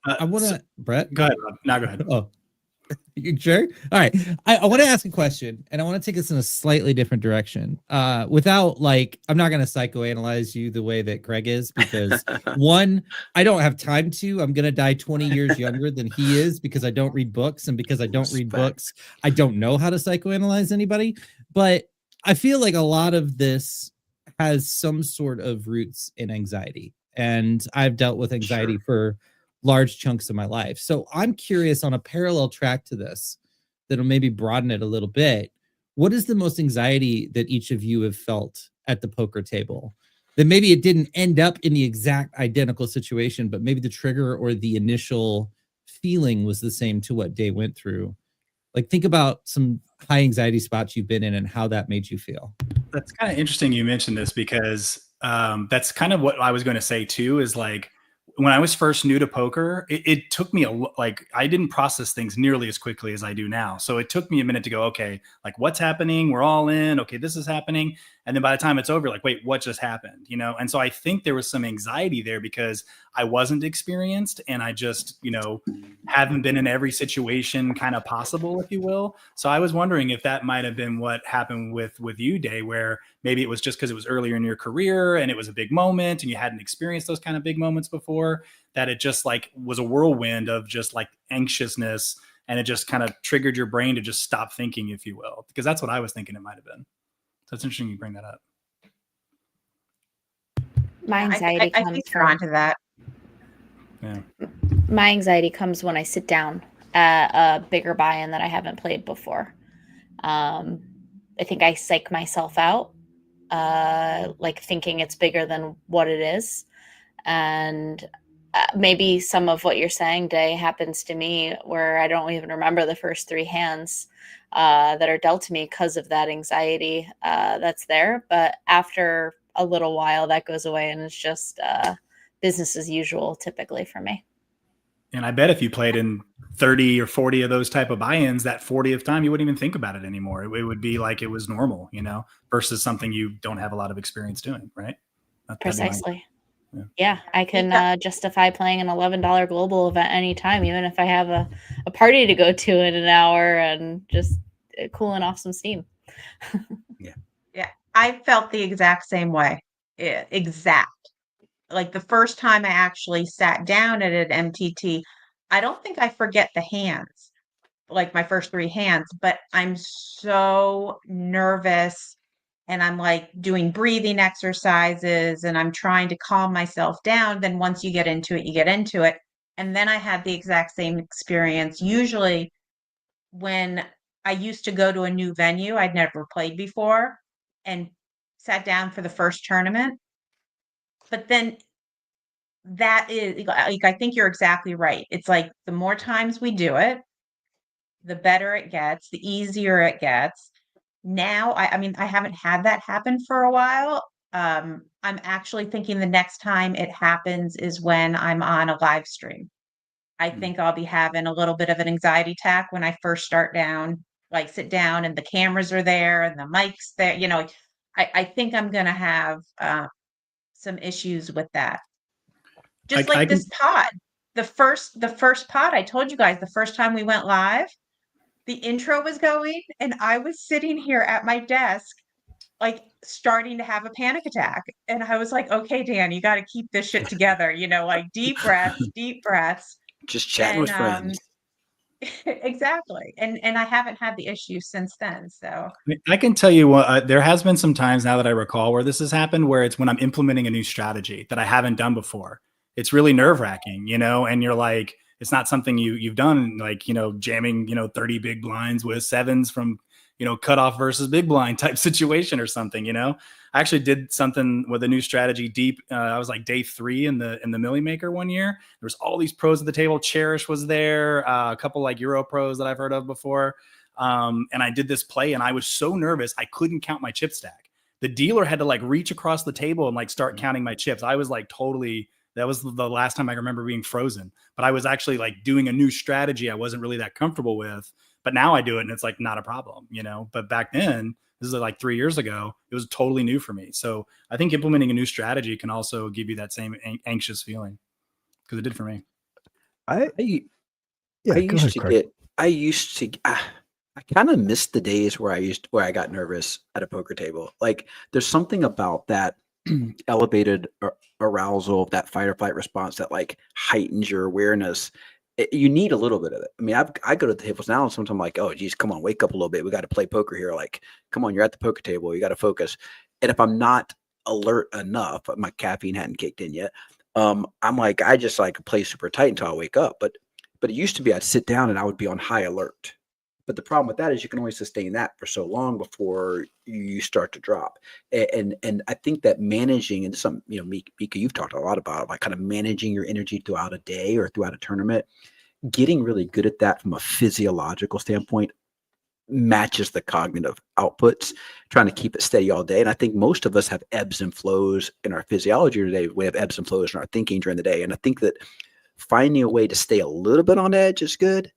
I want So- to, Brett. go ahead, Rob. No, go ahead. Oh, you sure? All right. I want to ask a question, and I want to take this in a slightly different direction. Without like, I'm not going to psychoanalyze you the way that Craig is, because one, I don't have time to. I'm going to die 20 years younger than he is because I don't read books, and because I don't read books, I don't know how to psychoanalyze anybody. But I feel like a lot of this has some sort of roots in anxiety, and I've dealt with anxiety Sure. for large chunks of my life. So I'm curious, on a parallel track to this, that'll maybe broaden it a little bit. What is the most anxiety that each of you have felt at the poker table? That maybe it didn't end up in the exact identical situation, but maybe the trigger or the initial feeling was the same to what Day went through. Like, think about some high anxiety spots you've been in and how that made you feel. That's kind of interesting you mentioned this, because that's kind of what I was going to say too, is like, when I was first new to poker, it took me like, I didn't process things nearly as quickly as I do now. So it took me a minute to go, okay, like, what's happening? We're all in. Okay, this is happening. And then by the time it's over, like, wait, what just happened? You know? And so I think there was some anxiety there because I wasn't experienced, and I just, you know, haven't been in every situation kind of possible, if you will. So I was wondering if that might have been what happened with you, Day, where maybe it was just because it was earlier in your career and it was a big moment and you hadn't experienced those kind of big moments before, that it just like was a whirlwind of just like anxiousness, and it just kind of triggered your brain to just stop thinking, if you will, because that's what I was thinking it might have been. So it's interesting you bring that up. My anxiety I comes think you're onto that. Yeah. My anxiety comes when I sit down at a bigger buy-in that I haven't played before. I think I psych myself out, like thinking it's bigger than what it is. And maybe some of what you're saying, Day, happens to me where I don't even remember the first three hands that are dealt to me because of that anxiety that's there. But after a little while, that goes away, and it's just business as usual typically for me. And I bet if you played in 30 or 40 of those type of buy-ins, that 40th time, you wouldn't even think about it anymore. It would be like it was normal, you know, versus something you don't have a lot of experience doing, right? Precisely. Yeah, I can justify playing an $11 global event anytime, even if I have a party to go to in an hour and just cooling off some steam. Yeah, I felt the exact same way. Exact. Like the first time I actually sat down at an MTT, I don't think I forget the hands, like my first three hands, but I'm so nervous, and I'm like doing breathing exercises, and I'm trying to calm myself down. Then once you get into it, you get into it. And then I had the exact same experience. Usually when I used to go to a new venue I'd never played before and sat down for the first tournament. But then that is like, I think you're exactly right. It's like the more times we do it, the better it gets, the easier it gets. Now, I mean, I haven't had that happen for a while. I'm actually thinking the next time it happens is when I'm on a live stream. I think I'll be having a little bit of an anxiety attack when I first start down, like sit down and the cameras are there and the mic's there. You know, I think I'm going to have some issues with that. Just like this pod, the first pod, I told you guys the first time we went live, the intro was going and I was sitting here at my desk, like starting to have a panic attack. And I was like, okay, Dan, you got to keep this shit together, you know, like deep breaths, deep breaths. Just chatting with friends. Exactly. And I haven't had the issue since then. So I can tell you what, there has been some times now that I recall where this has happened, where it's when I'm implementing a new strategy that I haven't done before. It's really nerve wracking, you know, and you're like, it's not something you've done, like, you know, jamming, you know, 30 big blinds with sevens from, you know, cutoff versus big blind type situation or something, you know. I actually did something with a new strategy deep. I was like day 3 in the Millie Maker one year. There was all these pros at the table. Cherish was there, a couple like Euro pros that I've heard of before. And I did this play and I was so nervous I couldn't count my chip stack. The dealer had to like reach across the table and like start counting my chips. I was like totally, that was the last time I remember being frozen. But I was actually like doing a new strategy I wasn't really that comfortable with. But now I do it and it's like not a problem, but back then, this is like 3 years ago, it was totally new for me. So I think implementing a new strategy can also give you that same anxious feeling, because it did for me. I Yeah, go ahead, used to Craig. I kind of missed the days where I got nervous at a poker table. Like there's something about that elevated arousal, that fight or flight response that like heightens your awareness. You need a little bit of it. I mean, I go to the tables now and sometimes I'm like, oh geez, come on, wake up a little bit. We got to play poker here. Like, come on, you're at the poker table. You got to focus. And if I'm not alert enough, my caffeine hadn't kicked in yet. I'm like, I just like play super tight until I wake up. But it used to be I'd sit down and I would be on high alert. But the problem with that is you can only sustain that for so long before you start to drop. And I think that managing, and some, Mika, you've talked a lot about, like kind of managing your energy throughout a day or throughout a tournament, getting really good at that from a physiological standpoint matches the cognitive outputs, trying to keep it steady all day. And I think most of us have ebbs and flows in our physiology today. We have ebbs and flows in our thinking during the day. And I think that finding a way to stay a little bit on edge is good.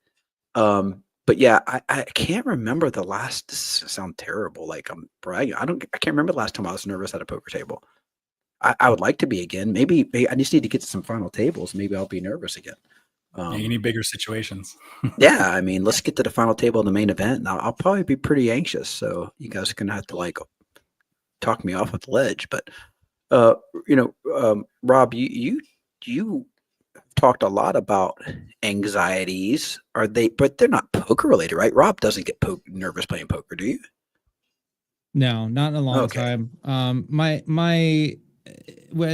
But yeah, I can't remember the last. This sounds terrible. Like I'm bragging. I can't remember the last time I was nervous at a poker table. I would like to be again. Maybe I just need to get to some final tables. Maybe I'll be nervous again. You need bigger situations. Yeah, I mean, let's get to the final table of the main event, and I'll probably be pretty anxious. So you guys are gonna have to like talk me off at the ledge. But Rob, you talked a lot about anxieties. But they're not poker related, right? Rob doesn't get nervous playing poker, do you? No, not in a long time. And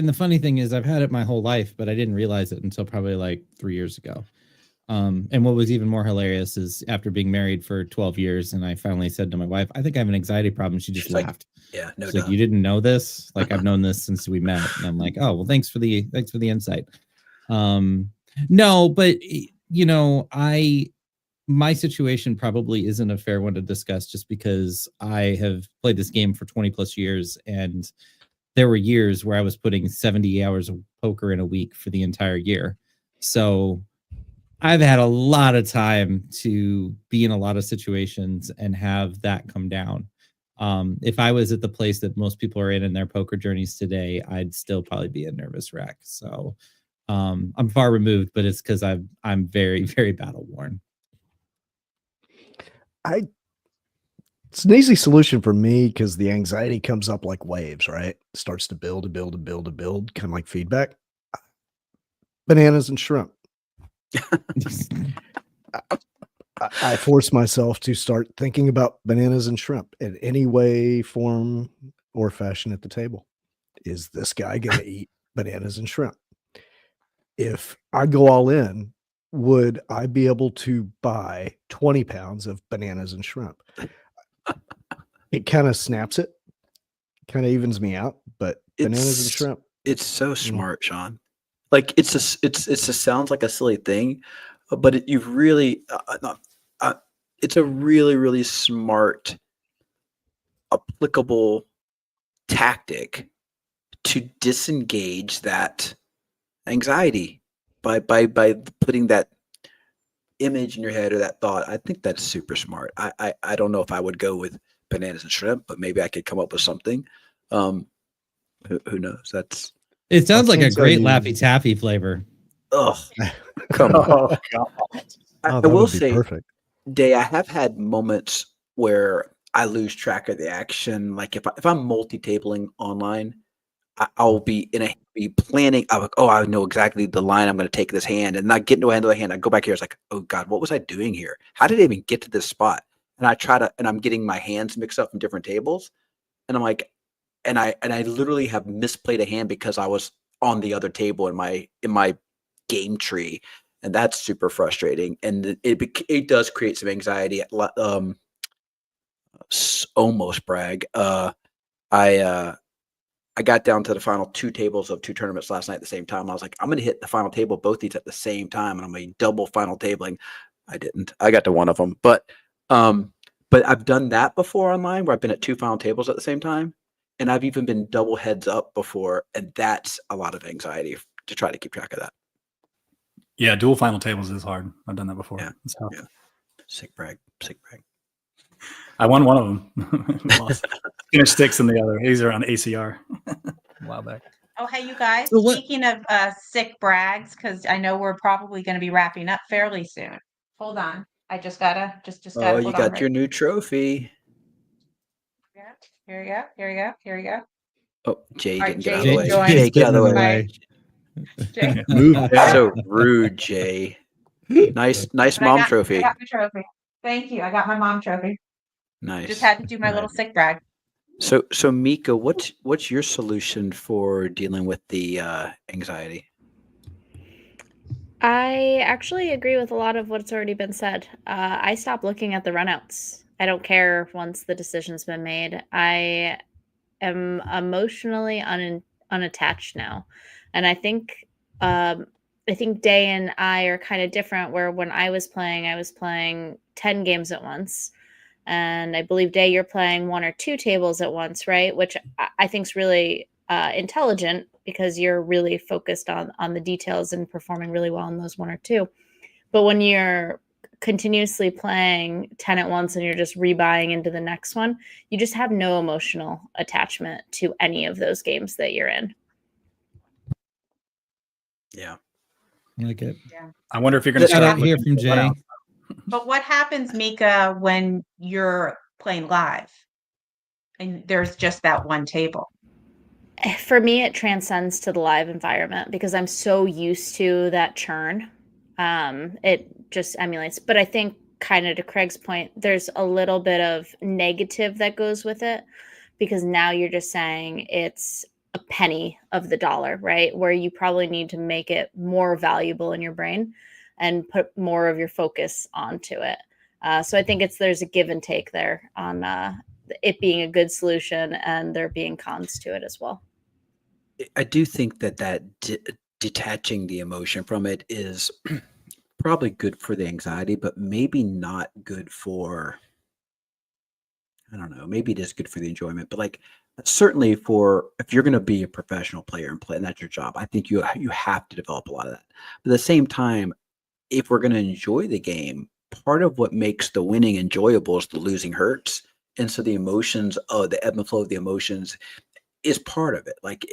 the funny thing is I've had it my whole life, but I didn't realize it until probably like 3 years ago. And what was even more hilarious is after being married for 12 years, and I finally said to my wife, I think I have an anxiety problem. She just laughed. Yeah, no doubt. Like, you didn't know this? Like, I've known this since we met. And I'm like, oh, well, thanks for the insight. No, but my situation probably isn't a fair one to discuss just because I have played this game for 20 plus years, and there were years where I was putting 70 hours of poker in a week for the entire year. So I've had a lot of time to be in a lot of situations and have that come down. If I was at the place that most people are in their poker journeys today, I'd still probably be a nervous wreck. So I'm far removed, but it's because I'm very, very battle worn. It's an easy solution for me because the anxiety comes up like waves, right? It starts to build, kind of like feedback. Bananas and shrimp. I force myself to start thinking about bananas and shrimp in any way, form, or fashion at the table. Is this guy going to eat bananas and shrimp? If I go all in, would I be able to buy 20 pounds of bananas and shrimp? It kind of snaps it, kind of evens me out, but bananas and shrimp. It's so smart, Sean. Like it sounds like a silly thing, but it's a really, really smart, applicable tactic to disengage that anxiety by putting that image in your head or that thought. I think that's super smart. I don't know if I would go with bananas and shrimp, but maybe I could come up with something. Who knows? It sounds like a great Laffy Taffy flavor. Oh, come on. Oh, God. I will say, perfect. Day, I have had moments where I lose track of the action. Like if I'm multi-tabling online, I'll be planning. I'm like, oh, I know exactly the line I'm going to take this hand, and not get into the hand. I go back here. It's like, oh God, what was I doing here? How did I even get to this spot? And I'm getting my hands mixed up from different tables, and I'm like, and I literally have misplayed a hand because I was on the other table in my game tree, and that's super frustrating. And it does create some anxiety. Almost brag. I got down to the final 2 tables of 2 tournaments last night at the same time. I was like, I'm going to hit the final table, both these at the same time, and I'm going to double final tabling. I didn't. I got to one of them, but I've done that before online where I've been at 2 final tables at the same time, and I've even been double heads up before, and that's a lot of anxiety to try to keep track of that. Yeah, dual final tables is hard. I've done that before. Yeah. Sick brag. I won one of them. Lost. Finished sticks in the other. These are on ACR a while back. Oh, hey, you guys. So what- Speaking of sick brags, because I know we're probably going to be wrapping up fairly soon. Hold on. I just gotta Oh, gotta you hold got on. your new trophy. Here we go. Oh, Jay All right, didn't get out of Jay the way. joined. Jay, get out of the way. way. Jay. Move. So rude, Jay. Nice But mom I trophy. got my trophy. Thank you. I got my mom trophy. Nice. Just had to do my little sick brag. So Mika, what's your solution for dealing with the anxiety? I actually agree with a lot of what's already been said. I stopped looking at the runouts. I don't care once the decision's been made. I am emotionally unattached now, and I think Day and I are kind of different. Where when I was playing 10 games at once, and I believe Day you're playing 1 or 2 tables at once, right? Which I think is really intelligent because you're really focused on the details and performing really well in those 1 or 2. But when you're continuously playing 10 at once and you're just rebuying into the next one, you just have no emotional attachment to any of those games that you're in. Yeah. I like it. I wonder if you're going to Shout start out here looking from at Jay. runouts. But what happens, Mika, when you're playing live and there's just that one table? For me, it transcends to the live environment because I'm so used to that churn. It just emulates. But I think, kind of to Craig's point, there's a little bit of negative that goes with it because now you're just saying it's a penny of the dollar, right? Where you probably need to make it more valuable in your brain and put more of your focus onto it. So I think there's a give and take there on it being a good solution and there being cons to it as well. I do think that detaching the emotion from it is probably good for the anxiety, but maybe not good for, I don't know, maybe it is good for the enjoyment, but like certainly for if you're going to be a professional player and play and that's your job, I think you have to develop a lot of that. But at the same time, if we're going to enjoy the game, part of what makes the winning enjoyable is the losing hurts. And so the emotions, the ebb and flow of the emotions is part of it. Like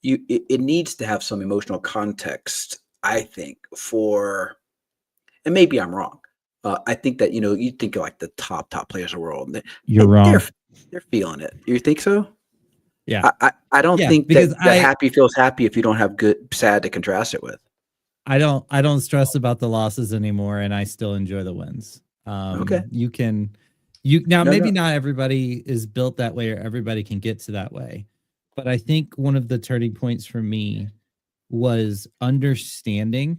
it needs to have some emotional context, I think, and maybe I'm wrong. I think that, you think of like the top players in the world. You're wrong. They're feeling it. You think so? Yeah. I don't think because that happy feels happy if you don't have sad to contrast it with. I don't stress about the losses anymore, and I still enjoy the wins. Okay. Maybe not everybody is built that way or everybody can get to that way. But I think one of the turning points for me was understanding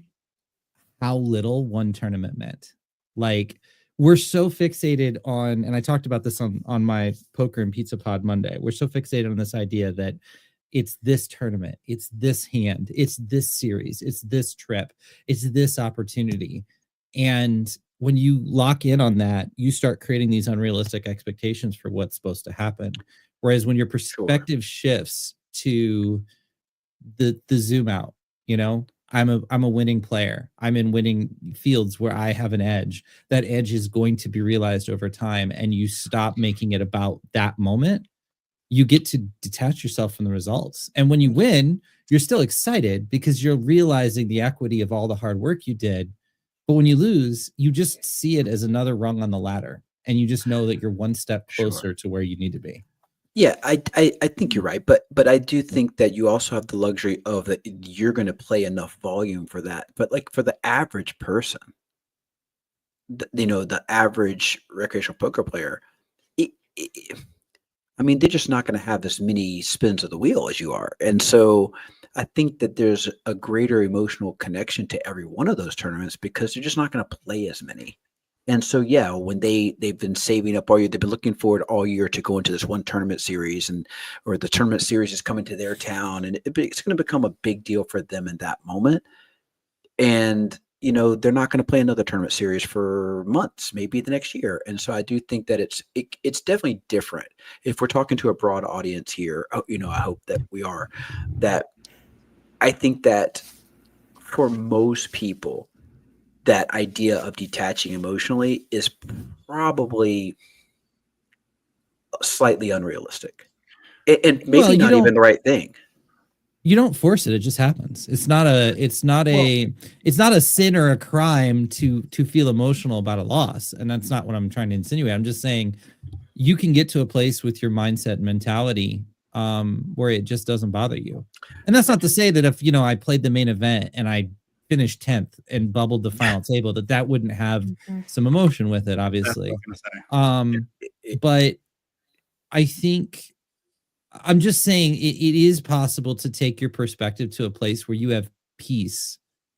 how little one tournament meant. Like we're so fixated on, and I talked about this on my Poker and Pizza Pod Monday. We're so fixated on this idea that it's this tournament, it's this hand, it's this series, it's this trip, it's this opportunity. And when you lock in on that, you start creating these unrealistic expectations for what's supposed to happen. Whereas when your perspective shifts to the zoom out, I'm a winning player. I'm in winning fields where I have an edge. That edge is going to be realized over time, and you stop making it about that moment. You get to detach yourself from the results. And when you win, you're still excited because you're realizing the equity of all the hard work you did. But when you lose, you just see it as another rung on the ladder, and you just know that you're one step closer to where you need to be. Yeah, I think you're right, but I do think that you also have the luxury of that you're going to play enough volume for that. But like for the average person, the average recreational poker player, I mean, they're just not going to have as many spins of the wheel as you are, and so I think that there's a greater emotional connection to every one of those tournaments because they're just not going to play as many. And so, yeah, when they've been saving up all year, they've been looking forward all year to go into this one tournament series, or the tournament series is coming to their town, and it's going to become a big deal for them in that moment. And they're not going to play another tournament series for months, maybe the next year. And so, I do think that it's definitely different. If we're talking to a broad audience here, I hope that we are. That I think that for most people, that idea of detaching emotionally is probably slightly unrealistic, and Well, maybe you not even the right thing. you don't force it. It just happens. It's not a sin or a crime to feel emotional about a loss. And that's not what I'm trying to insinuate. I'm just saying you can get to a place with your mindset and mentality where it just doesn't bother you. And that's not to say that if, I played the main event and I finished 10th and bubbled the final table, that wouldn't have some emotion with it, obviously. That's what I was gonna say. But I think I'm just saying it is possible to take your perspective to a place where you have peace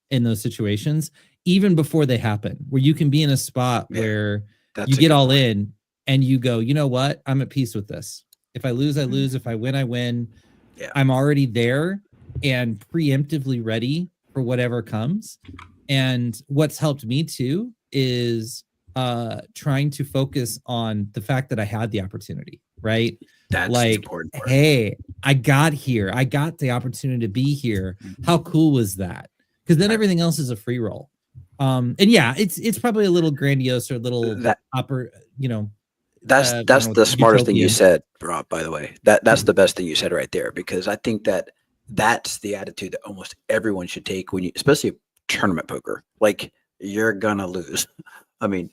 in those situations, even before they happen, where you can be in a spot where That's you a get good all point. in and you go, you know what? I'm at peace with this. If I lose, I lose. If I win, I win. Yeah. I'm already there and preemptively ready for whatever comes. And what's helped me too is trying to focus on the fact that I had the opportunity, right? That's the Like, important part. hey, I got here. I got the opportunity to be here. How cool was that? Because then Right. everything else is a free roll. And yeah, it's probably a little grandiose or a little That that's I don't that's know, the smartest thing you utopian. said, Rob, by the way. That's the best thing you said right there, because I think that's the attitude that almost everyone should take when you, especially tournament poker. Like, you're gonna lose. I mean,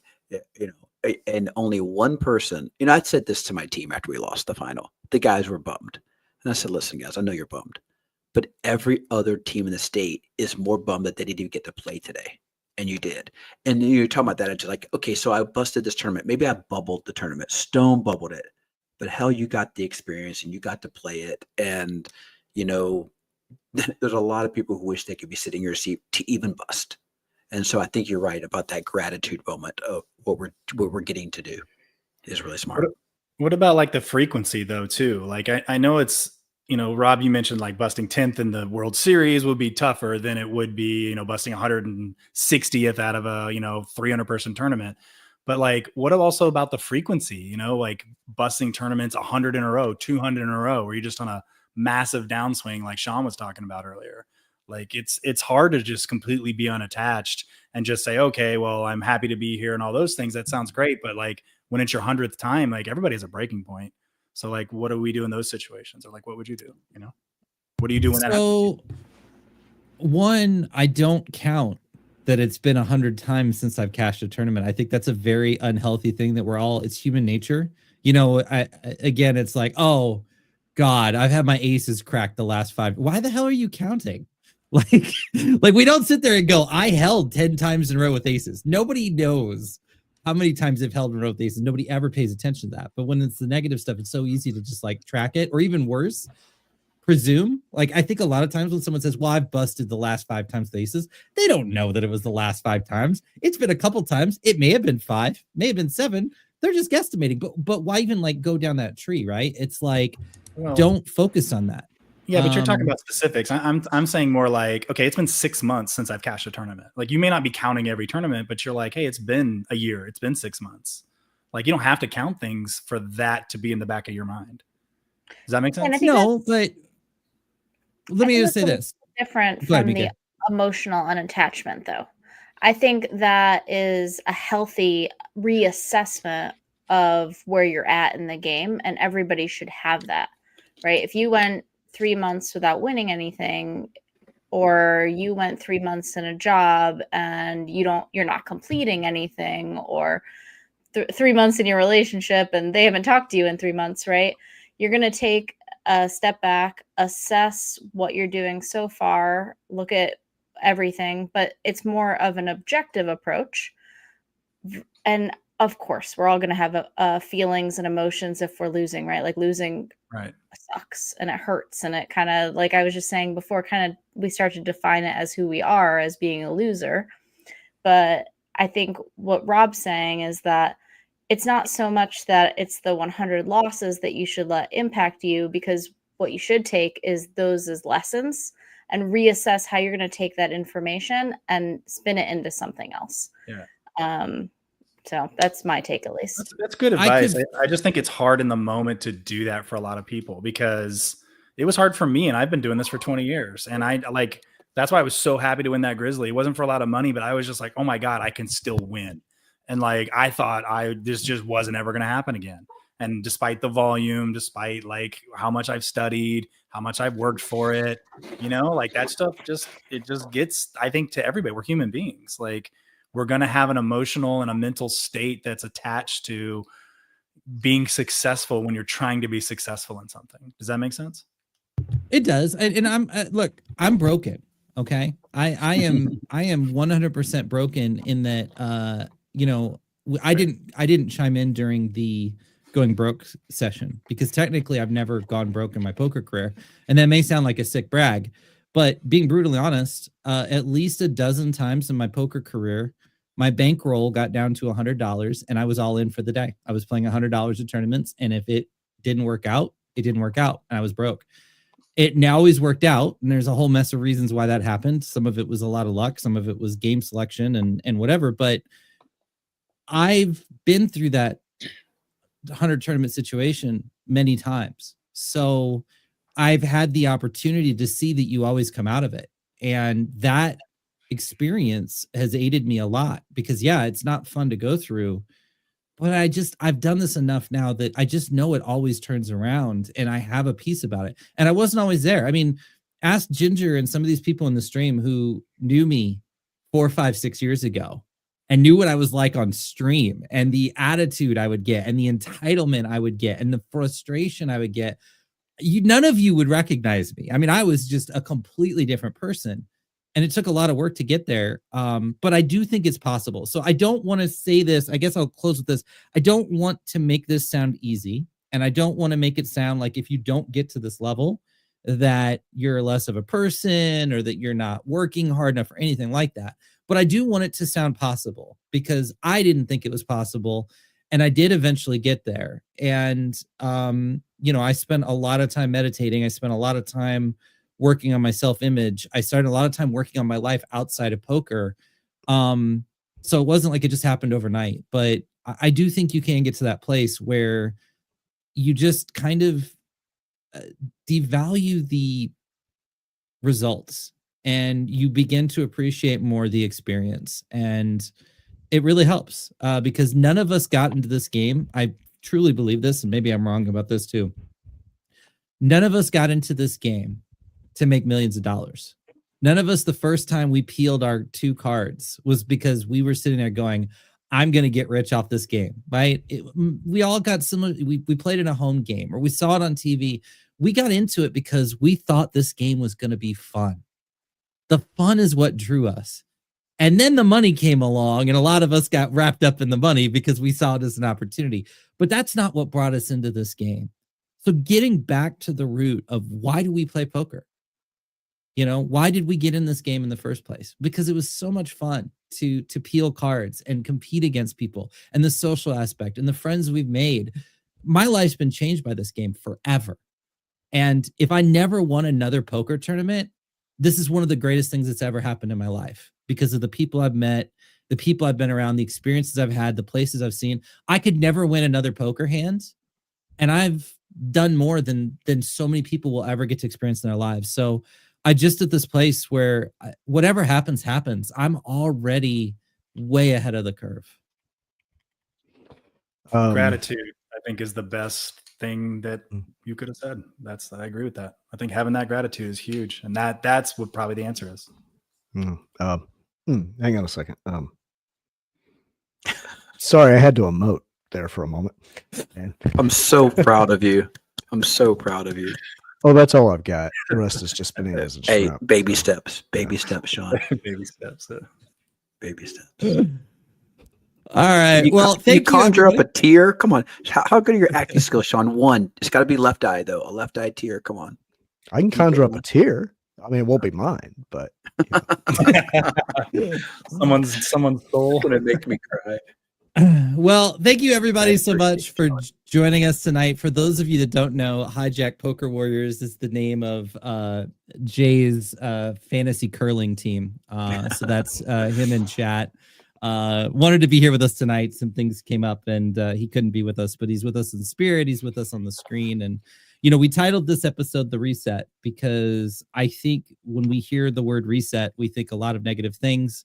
and only one person, I said this to my team after we lost the final. The guys were bummed. And I said, listen, guys, I know you're bummed, but every other team in the state is more bummed that they didn't even get to play today. And you did. And then you're talking about that. It's like, okay, so I busted this tournament. Maybe I bubbled the tournament, stone bubbled it, but hell, you got the experience and you got to play it. And, there's a lot of people who wish they could be sitting in your seat to even bust. And so I think you're right about that gratitude moment of what we're getting to do is really smart. What about like the frequency though, too? Like I know it's, Rob, you mentioned like busting 10th in the World Series would be tougher than it would be, busting 160th out of a, 300 person tournament. But like, what also about the frequency, like busting tournaments 100 in a row, 200 in a row, where you're just on a massive downswing, like Sean was talking about earlier. Like it's hard to just completely be unattached and just say, okay, well, I'm happy to be here and all those things. That sounds great. But like when it's your 100th time, like everybody has a breaking point. So like, what do we do in those situations? Or like, what would you do? What do you do when that happens? So one, I don't count that it's been 100 times since I've cashed a tournament. I think that's a very unhealthy thing that it's human nature. Again, it's like, oh God, I've had my aces cracked the last 5. Why the hell are you counting? Like we don't sit there and go, I held 10 times in a row with aces. Nobody knows how many times they've held in a row with aces. Nobody ever pays attention to that. But when it's the negative stuff, it's so easy to just like track it, or even worse, presume. Like I think a lot of times when someone says, well, I've busted the last 5 times with aces, they don't know that it was the last 5 times. It's been a couple times. It may have been 5, may have been 7. They're just guesstimating. But why even like go down that tree, right? It's like, don't focus on that. Yeah, but you're talking about specifics. I'm saying more like, okay, it's been 6 months since I've cashed a tournament. Like you may not be counting every tournament, but you're like, hey, it's been a year. It's been 6 months. Like you don't have to count things for that to be in the back of your mind. Does that make sense? No, but let me just say this. Different from the emotional unattachment, though. I think that is a healthy reassessment of where you're at in the game, and everybody should have that, right? If you went 3 months without winning anything, or you went 3 months in a job and you're not completing anything, or 3 months in your relationship and they haven't talked to you in 3 months, right? You're going to take a step back, assess what you're doing so far, look at everything, but it's more of an objective approach. And of course, we're all going to have feelings and emotions if we're losing, right? Like losing sucks and it hurts. And it kind of, like I was just saying before, we start to define it as who we are as being a loser. But I think what Rob's saying is that it's not so much that it's the 100 losses that you should let impact you, because what you should take is those as lessons and reassess how you're going to take that information and spin it into something else. Yeah. So that's my take, at least. That's good advice. I just think it's hard in the moment to do that for a lot of people, because it was hard for me, and I've been doing this for 20 years. And I like That's why I was so happy to win that Grizzly. It wasn't for a lot of money, but I was just like, oh my God, I can still win. And like, I thought this just wasn't ever going to happen again. And despite the volume, despite like how much I've studied, how much I've worked for it, you know, like that stuff it just gets, I think, to everybody. We're human beings. Like, we're going to have an emotional and a mental state that's attached to being successful when you're trying to be successful in something. Does that make sense? It does. And I'm look, I'm broken. Okay. I am 100% broken in that, you know, I didn't chime in during the going broke session because technically I've never gone broke in my poker career. And that may sound like a sick brag, but being brutally honest, at least a dozen times in my poker career, my bankroll got down to $100 and I was all in for the day. I was playing $100 at tournaments. And if it didn't work out, it didn't work out. And I was broke. It now always worked out. And there's a whole mess of reasons why that happened. Some of it was a lot of luck. Some of it was game selection and whatever. But I've been through that 100 tournament situation many times. So I've had the opportunity to see that you always come out of it. And that experience has aided me a lot because yeah, it's not fun to go through, but I've done this enough now that I just know it always turns around and I have a piece about it. And I wasn't always there. I mean, ask Ginger and some of these people in the stream who knew me 4, 5, 6 years ago and knew what I was like on stream and the attitude I would get and the entitlement I would get and the frustration I would get. None of you would recognize me. I mean, I was just a completely different person. And it took a lot of work to get there. But I do think it's possible. So I don't want to say this. I guess I'll close with this. I don't want to make this sound easy. And I don't want to make it sound like if you don't get to this level, that you're less of a person or that you're not working hard enough or anything like that. But I do want it to sound possible because I didn't think it was possible. And I did eventually get there. And, you know, I spent a lot of time meditating. I spent a lot of time working on my self-image. I started a lot of time working on my life outside of poker. So it wasn't like it just happened overnight, but I do think you can get to that place where you just kind of devalue the results and you begin to appreciate more the experience. And it really helps because none of us got into this game. I truly believe this, and maybe I'm wrong about this too. None of us got into this game to make millions of dollars. None of us, the first time we peeled our 2 cards was because we were sitting there going, I'm going to get rich off this game, right? We all got similar. We played in a home game or we saw it on TV. We got into it because we thought this game was going to be fun. The fun is what drew us. And then the money came along and a lot of us got wrapped up in the money because we saw it as an opportunity. But that's not what brought us into this game. So getting back to the root of why do we play poker? You know, why did we get in this game in the first place? Because it was so much fun to peel cards and compete against people and the social aspect and the friends we've made. My life's been changed by this game forever. And if I never won another poker tournament, this is one of the greatest things that's ever happened in my life because of the people I've met, the people I've been around, the experiences I've had, the places I've seen. I could never win another poker hand. And I've done more than so many people will ever get to experience in their lives. So I just at this place where whatever happens, happens. I'm already way ahead of the curve. Gratitude, I think, is the best thing that you could have said. I agree with that. I think having that gratitude is huge. And that's what probably the answer is. Hang on a second. Sorry, I had to emote there for a moment. I'm so proud of you. I'm so proud of you. Oh, that's all I've got. The rest is just bananas. And Hey, shrimp. baby steps, Sean. Baby steps. Baby steps. All right. Well, you thank you. conjure up Everybody. a tear. Come on. How good are your acting skills, Sean? 1. It's got to be left eye though. A left eye tear. Come on. I can conjure up a tear. I mean, it won't be mine, but Someone's soul. It's gonna make me cry. Well, thank you everybody I so appreciate much for Sean. joining us tonight. For those of you that don't know, Hijack Poker Warriors is the name of Jay's fantasy curling team. So that's him in chat. Wanted to be here with us tonight. Some things came up and he couldn't be with us, but he's with us in spirit. He's with us on the screen. And we titled this episode The Reset because I think when we hear the word reset, we think a lot of negative things.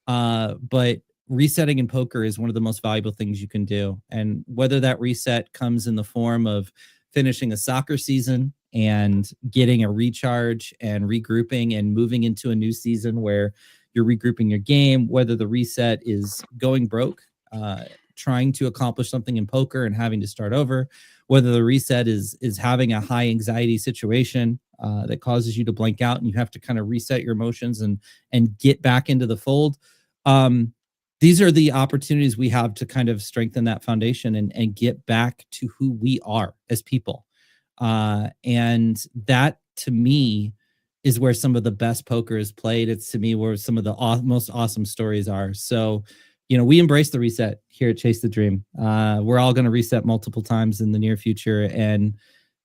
But resetting in poker is one of the most valuable things you can do. And whether that reset comes in the form of finishing a soccer season and getting a recharge and regrouping and moving into a new season where you're regrouping your game, whether the reset is going broke, trying to accomplish something in poker and having to start over, whether the reset is having a high anxiety situation that causes you to blank out and you have to kind of reset your emotions and get back into the fold. These are the opportunities we have to kind of strengthen that foundation and get back to who we are as people. And that, to me, is where some of the best poker is played. It's, to me, where some of the most awesome stories are. So, we embrace the reset here at Chase the Dream. We're all going to reset multiple times in the near future. And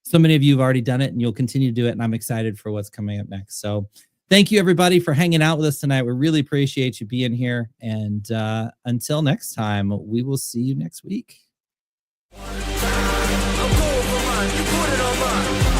so many of you have already done it, and you'll continue to do it. And I'm excited for what's coming up next. So thank you, everybody, for hanging out with us tonight. We really appreciate you being here. And until next time, we will see you next week. I'm going for mine. You put it on mine.